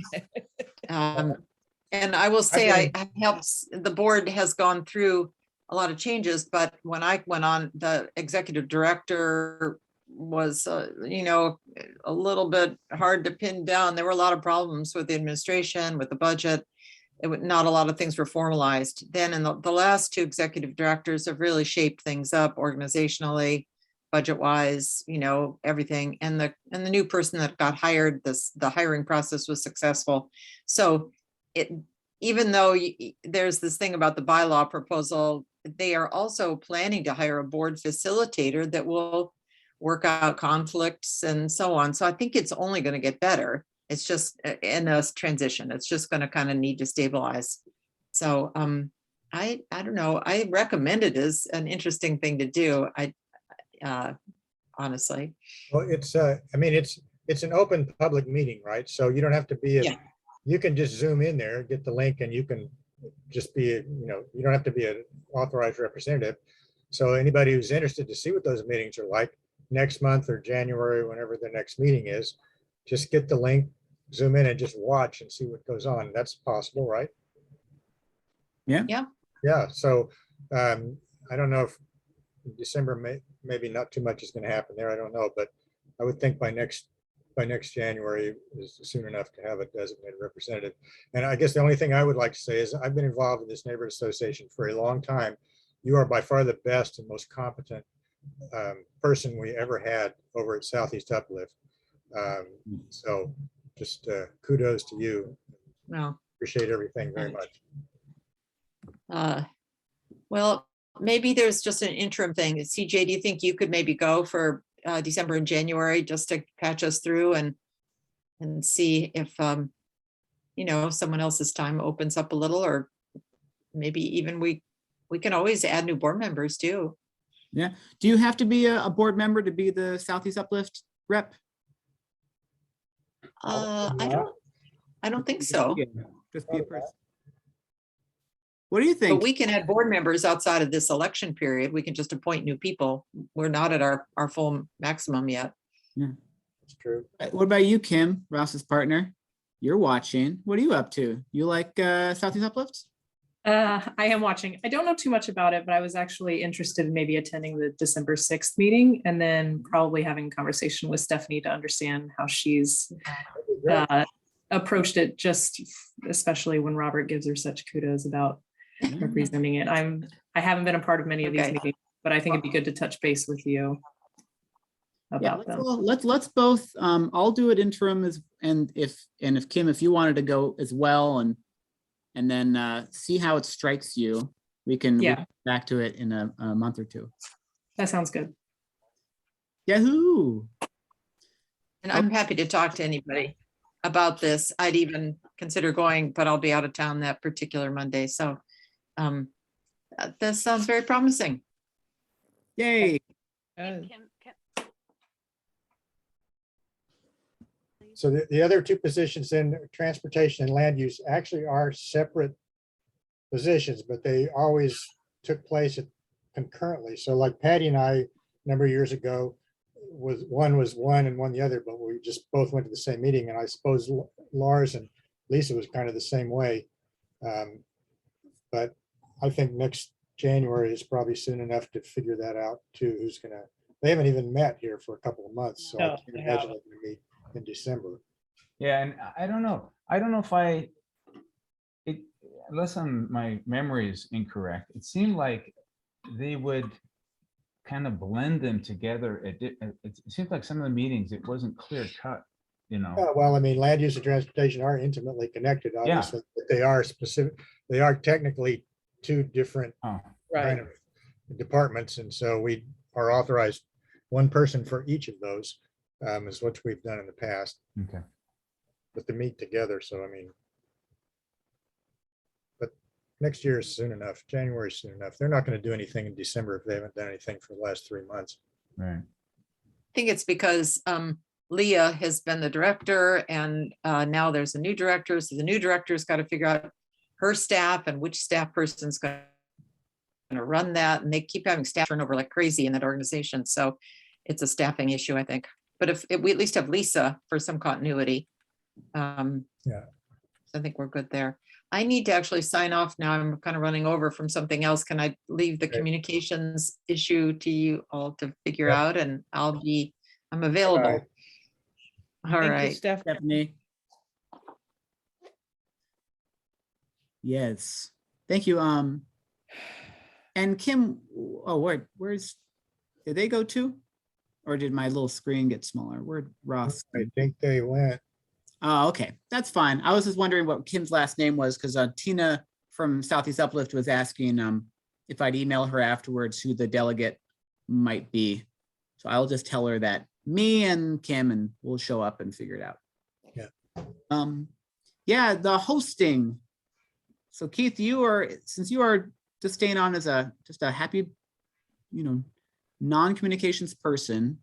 And I will say I helped, the board has gone through a lot of changes, but when I went on, the executive director was, a little bit hard to pin down. There were a lot of problems with the administration, with the budget. Not a lot of things were formalized. Then in the last 2 executive directors have really shaped things up organizationally, budget wise, everything. And the new person that got hired, the hiring process was successful. So even though there's this thing about the bylaw proposal, they are also planning to hire a board facilitator that will work out conflicts and so on. So I think it's only going to get better. It's just in a transition. It's just going to kind of need to stabilize. So I don't know. I recommend it as an interesting thing to do. Honestly. Well, I mean, it's an open public meeting, right? So you don't have to be, Yeah. you can just zoom in there, get the link, and you can just be, you don't have to be an authorized representative. So anybody who's interested to see what those meetings are like next month or January, whenever the next meeting is, just get the link, zoom in and just watch and see what goes on. That's possible, right? Yeah. Yeah. Yeah. So I don't know if in December, maybe not too much is going to happen there. I don't know, but I would think by next January is soon enough to have a designated representative. And I guess the only thing I would like to say is I've been involved in this neighborhood association for a long time. You are by far the best and most competent person we ever had over at Southeast Uplift. So just kudos to you. No. Appreciate everything very much. Well, maybe there's just an interim thing. CJ, do you think you could maybe go for December and January just to catch us through and see if someone else's time opens up a little, or maybe even we can always add new board members too. Yeah. Do you have to be a board member to be the Southeast Uplift rep? I don't think so. Just be a person. What do you think? But we can add board members outside of this election period. We can just appoint new people. We're not at our full maximum yet. Yeah, that's true. What about you, Kim, Ross's partner? You're watching. What are you up to? You like Southeast Uplift? I am watching. I don't know too much about it, but I was actually interested in maybe attending the December 6th meeting and then probably having a conversation with Stephanie to understand how she's approached it, just especially when Robert gives her such kudos about representing it. I haven't been a part of many of these meetings, but I think it'd be good to touch base with you about them. Let's both I'll do it interim and if Kim, if you wanted to go as well and then see how it strikes you, we can get back to it in a month or two. That sounds good. Yahoo! And I'm happy to talk to anybody about this. I'd even consider going, but I'll be out of town that particular Monday. So this sounds very promising. Yay. So the other two positions in transportation and land use actually are separate positions, but they always took place concurrently. So like Patty and I, a number of years ago, one was one and one the other, but we just both went to the same meeting. And I suppose Lars and Lisa was kind of the same way. But I think next January is probably soon enough to figure that out too. They haven't even met here for a couple of months. So I can't imagine they're going to meet in December. Yeah, and I don't know if unless my memory is incorrect, it seemed like they would kind of blend them together. It seems like some of the meetings, it wasn't clear cut, Well, I mean, land use and transportation are intimately connected, obviously, but they are specific. They are technically two different kind of departments. And so we are authorized one person for each of those. Is what we've done in the past. Okay. But to meet together, so I mean, but next year is soon enough. January is soon enough. They're not going to do anything in December if they haven't done anything for the last 3 months. Right. I think it's because Leah has been the director and now there's a new director. So the new director's got to figure out her staff and which staff person's going to run that. And they keep having staff turnover like crazy in that organization. So it's a staffing issue, I think. But if we at least have Lisa for some continuity. So I think we're good there. I need to actually sign off now. I'm kind of running over from something else. Can I leave the communications issue to you all to figure out? And I'm available. All right. Stephanie. Yes. Thank you. And Kim, did they go to? Or did my little screen get smaller? Where'd Ross? I think they went. Oh, okay, that's fine. I was just wondering what Kim's last name was because Tina from Southeast Uplift was asking if I'd email her afterwards who the delegate might be. So I'll just tell her that me and Kim, and we'll show up and figure it out. Yeah. Yeah, the hosting. So Keith, since you are just staying on as just a happy, non-communications person,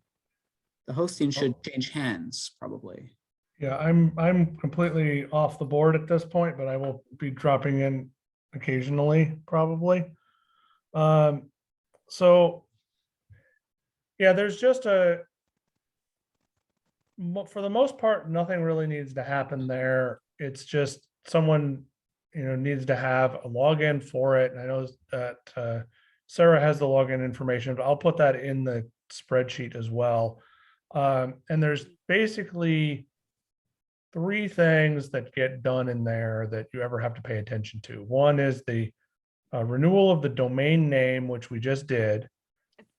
the hosting should change hands probably. Yeah, I'm completely off the board at this point, but I will be dropping in occasionally, probably. So yeah, there's just for the most part, nothing really needs to happen there. It's just someone, needs to have a login for it. And I know that Sarah has the login information, but I'll put that in the spreadsheet as well. And there's basically 3 things that get done in there that you ever have to pay attention to. One is the renewal of the domain name, which we just did.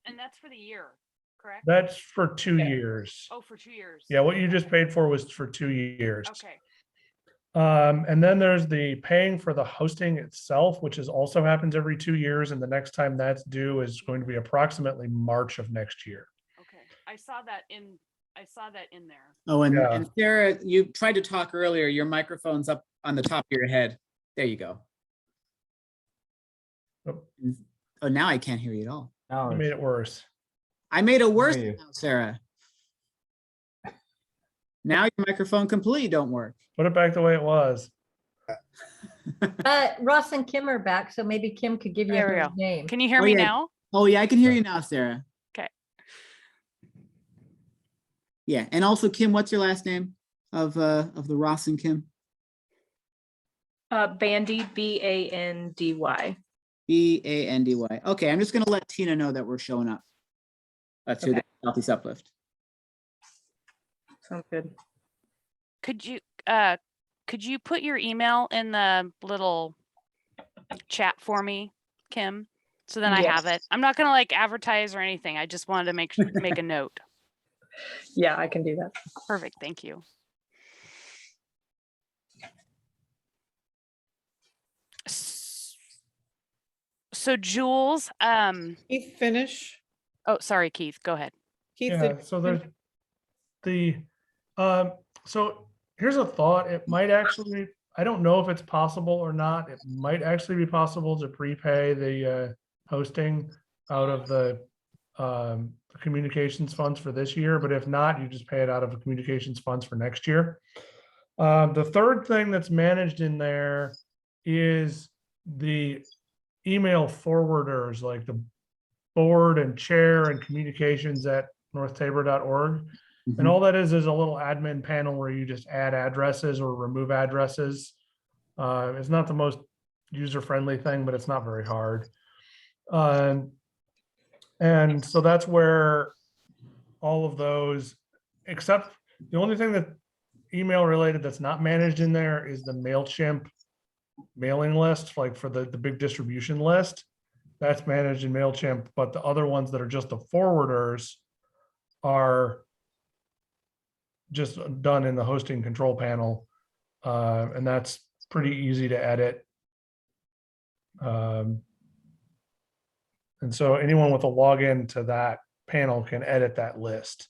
And that's for the year, correct? That's for 2 years. Oh, for 2 years. Yeah, what you just paid for was for 2 years. Okay. And then there's the paying for the hosting itself, which also happens every 2 years. And the next time that's due is going to be approximately March of next year. Okay. I saw that in there. Oh, and, Yeah. and Sarah, you tried to talk earlier. Your microphone's up on the top of your head. There you go. Oh, now I can't hear you at all. No, You made it worse. I made it worse you. now, Sarah. Now your microphone completely don't work. Put it back the way it was. Ross and Kim are back, so maybe Kim could give you There we her go. name. Can you hear Oh, me yeah. now? Oh yeah, I can hear you now, Sarah. Okay. Yeah, and also Kim, what's your last name of the Ross and Kim? Bandy, Bandy. Bandy. Okay, I'm just gonna let Tina know that we're showing up to the Southeast Uplift. Sounds good. Could you put your email in the little chat for me, Kim? So then I have it. I'm not gonna advertise or anything. I just wanted to make a note. Yeah, I can do that. Perfect. Thank you. So Jules, Keith, finish. oh, sorry, Keith, go ahead. Keith, Yeah, so there's so here's a thought. It might actually, I don't know if it's possible or not. It might actually be possible to prepay the hosting out of the communications funds for this year, but if not, you just pay it out of the communications funds for next year. The third thing that's managed in there is the email forwarders, like the board and chair and communications at northtabor.org. And all that is a little admin panel where you just add addresses or remove addresses. It's not the most user-friendly thing, but it's not very hard. And so that's where all of those, except the only thing that email related that's not managed in there is the MailChimp mailing list, like for the big distribution list. That's managed in MailChimp, but the other ones that are just the forwarders are just done in the hosting control panel. And that's pretty easy to edit. And so anyone with a login to that panel can edit that list.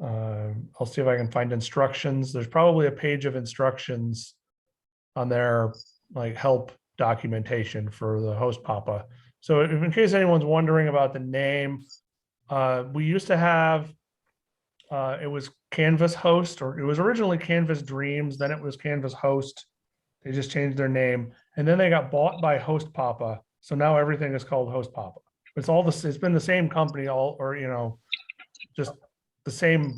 I'll see if I can find instructions. There's probably a page of instructions on their help documentation for the host Papa. So if, in case anyone's wondering about the name, we used to have, it was Canvas Host, or it was originally Canvas Dreams, then it was Canvas Host. They just changed their name, and then they got bought by Host Papa. So now everything is called Host Papa. It's been the same company just the same.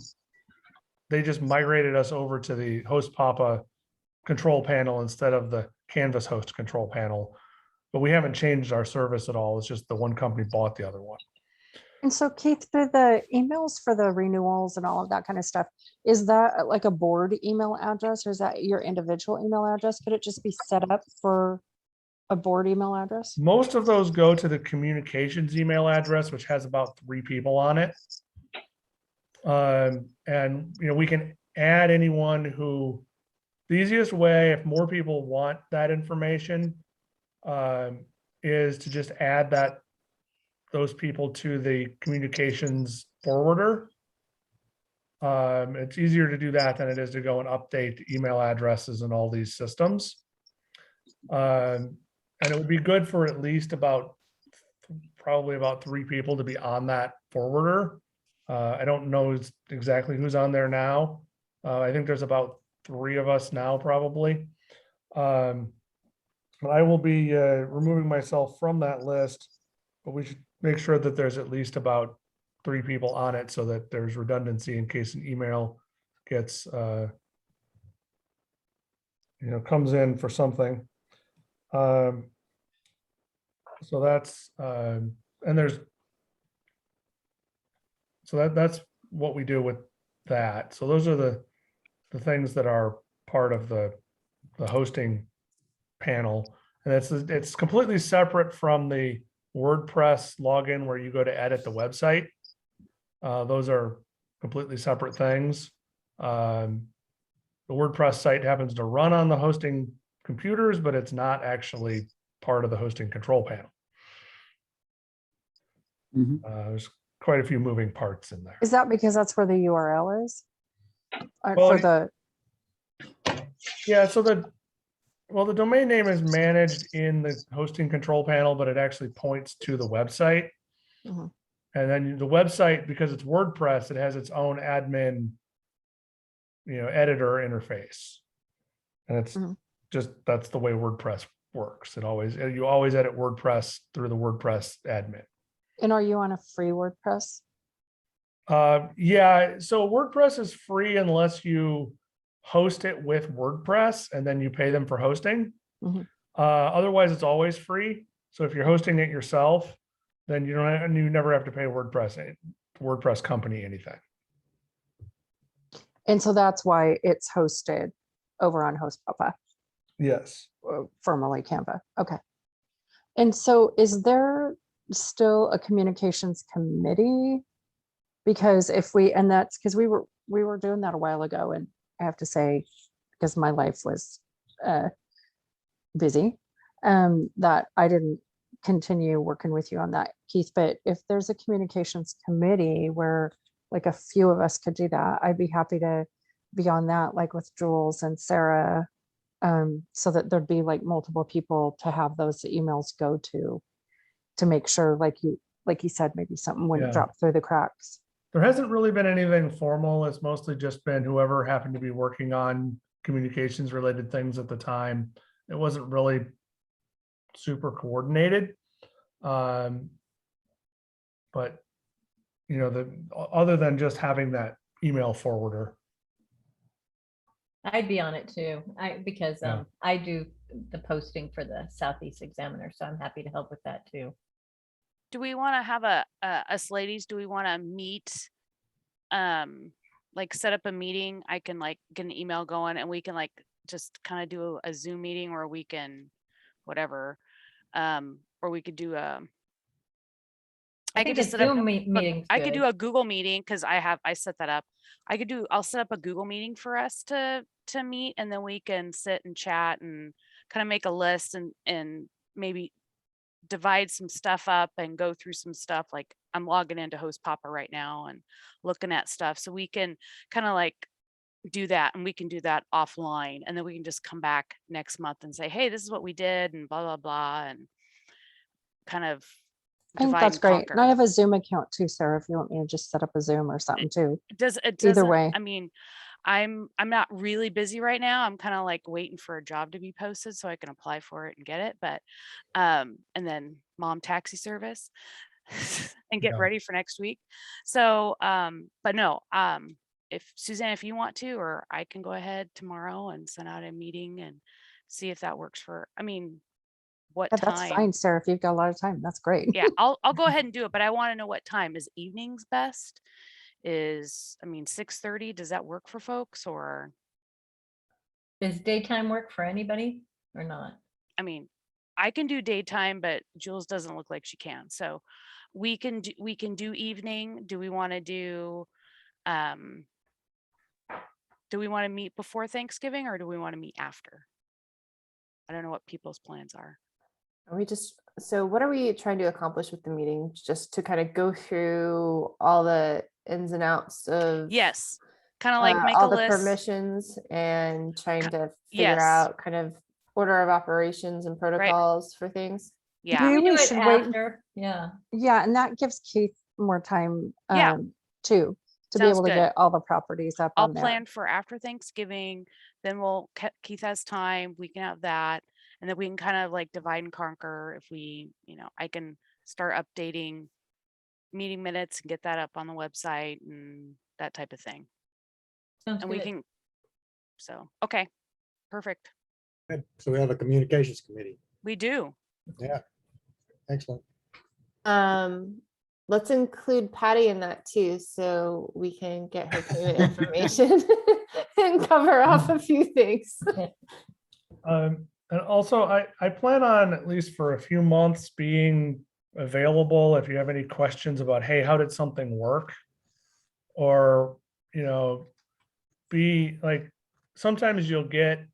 They just migrated us over to the Host Papa control panel instead of the Canvas Host control panel. But we haven't changed our service at all. It's just the one company bought the other one. And so Keith, through the emails for the renewals and all of that kind of stuff, is that like a board email address, or is that your individual email address? Could it just be set up for a board email address? Most of those go to the communications email address, which has about 3 people on it. And we can add anyone who, the easiest way, if more people want that information, is to just add those people to the communications forwarder. It's easier to do that than it is to go and update email addresses and all these systems. And it would be good for at least probably about 3 people to be on that forwarder. I don't know exactly who's on there now. I think there's about 3 of us now, probably. But I will be removing myself from that list, but we should make sure that there's at least about 3 people on it so that there's redundancy in case an email gets, comes in for something. So that's, that's what we do with that. So those are the things that are part of the hosting panel. And it's completely separate from the WordPress login where you go to edit the website. Those are completely separate things. The WordPress site happens to run on the hosting computers, but it's not actually part of the hosting control panel. There's quite a few moving parts in there. Is that because that's where the URL is? Well, yeah, so the domain name is managed in the hosting control panel, but it actually points to the website. Mhm. And then the website, because it's WordPress, it has its own admin, editor interface. And it's just, that's the way WordPress works. You always edit WordPress through the WordPress admin. And are you on a free WordPress? Yeah, so WordPress is free unless you host it with WordPress and then you pay them for hosting. Otherwise, it's always free. So if you're hosting it yourself, then you never have to pay WordPress company anything. And so that's why it's hosted over on HostPapa. Yes. Formerly Canva. Okay. And so is there still a communications committee? Because that's because we were doing that a while ago, and I have to say, because my life was busy, that I didn't continue working with you on that, Keith. But if there's a communications committee where like a few of us could do that, I'd be happy to be on that, like with Jules and Sarah, so that there'd be like multiple people to have those emails go to make sure, like you said, maybe something wouldn't drop through the cracks. There hasn't really been anything formal. It's mostly just been whoever happened to be working on communications related things at the time. It wasn't really super coordinated. But other than just having that email forwarder. I'd be on it too. Because I do the posting for the Southeast Examiner, so I'm happy to help with that too. Do we want to have us ladies, do we want to meet, like set up a meeting? I can like get an email going and we can like just kind of do a Zoom meeting, or we can whatever, or we could do I could just set up I could do a Google meeting, because I set that up. I'll set up a Google meeting for us to meet, and then we can sit and chat and kind of make a list and maybe divide some stuff up and go through some stuff. Like I'm logging into HostPapa right now and looking at stuff, so we can kind of like do that, and we can do that offline, and then we can just come back next month and say, hey, this is what we did and blah blah blah, and kind of I think that's great. And I have a Zoom account too, Sarah, if you want me to just set up a Zoom or something too. Either way. I mean, I'm not really busy right now. I'm kind of like waiting for a job to be posted so I can apply for it and get it. But and then mom taxi service and get ready for next week. So but no, if Suzanne, if you want to, or I can go ahead tomorrow and send out a meeting and see if that works for, I mean, what time? That's fine, Sarah. If you've got a lot of time, that's great. Yeah, I'll go ahead and do it, but I want to know what time. Is evenings best? I mean, 6:30, does that work for folks, or? Does daytime work for anybody or not? I mean, I can do daytime, but Jules doesn't look like she can. So we can do evening. Do we want to do do we want to meet before Thanksgiving or do we want to meet after? I don't know what people's plans are. Are we just, so what are we trying to accomplish with the meeting? Just to kind of go through all the ins and outs of Yes, kind of like make all a the list. permissions and trying to figure yes. out kind of order of operations and protocols for things? Yeah. Maybe do we it should wait. after. Yeah. Yeah, and that gives Keith more time Yeah. too, to be Sounds able to good. get all the properties up I'll on there. plan for after Thanksgiving, then Keith has time, we can have that. And then we can kind of like divide and conquer if we, I can start updating meeting minutes and get that up on the website and that type of thing. Sounds And we good. can, okay, perfect. Good. So we have a communications committee. We do. Yeah, excellent. Let's include Patty in that too, so we can get her payment information and cover off a few things. And also, I plan on, at least for a few months, being available if you have any questions about, hey, how did something work? Or, be like, sometimes you'll get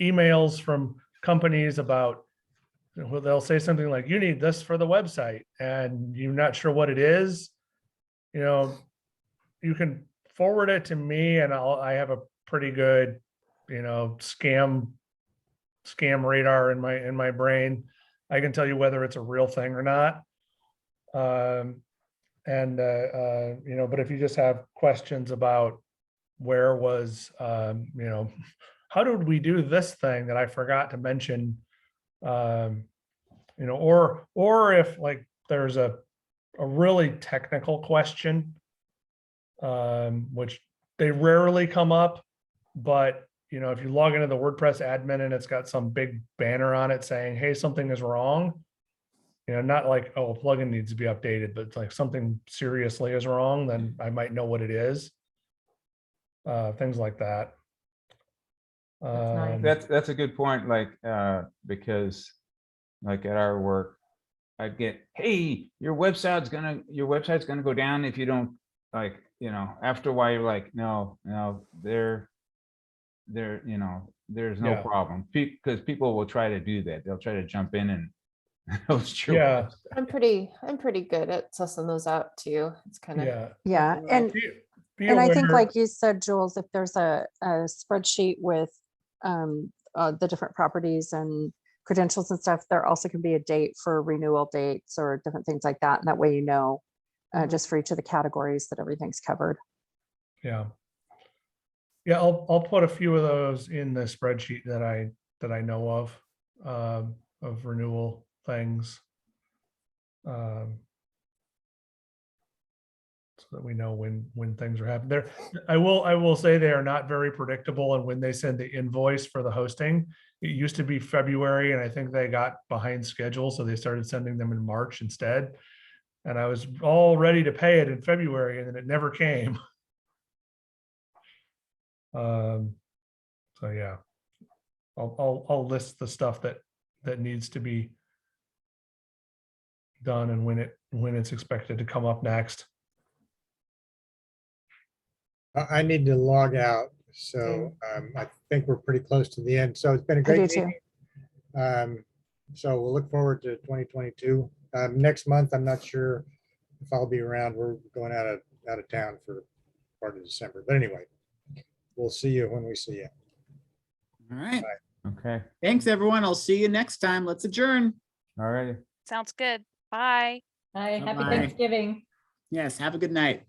emails from companies about, they'll say something like, you need this for the website, and you're not sure what it is. You can forward it to me, and I have a pretty good scam radar in my brain. I can tell you whether it's a real thing or not. But if you just have questions about where was, how did we do this thing that I forgot to mention, or if like there's a really technical question, which they rarely come up, but if you log into the WordPress admin and it's got some big banner on it saying, hey, something is wrong, not like, oh, a plugin needs to be updated, but it's like something seriously is wrong, then I might know what it is. Things like that. That's a good point. Like, because like at our work, I'd get, hey, your website's gonna go down if you don't, like, after a while you're like, no, there's no problem, because people will try to do that. They'll try to jump in and host your website. I'm pretty good at sussing those out too. It's kind of And I think, like you said, Jules, if there's a spreadsheet with the different properties and credentials and stuff, there also can be a date for renewal dates or different things like that. And that way, just for each of the categories that everything's covered. Yeah. I'll put a few of those in the spreadsheet that I know of renewal things. So that we know when things are happening. I will say they are not very predictable, and when they send the invoice for the hosting, it used to be February, and I think they got behind schedule, so they started sending them in March instead. And I was all ready to pay it in February, and then it never came. So yeah, I'll list the stuff that needs to be done and when it's expected to come up next. I need to log out, so I think we're pretty close to the end. So it's been a great meeting. So we'll look forward to 2022. Next month, I'm not sure if I'll be around. We're going out of town for part of December. But anyway, we'll see you when we see you. All right. Okay. Thanks, everyone. I'll see you next time. Let's adjourn. All righty. Sounds good. Bye. Bye. Happy Bye-bye. Thanksgiving. Yes, have a good night.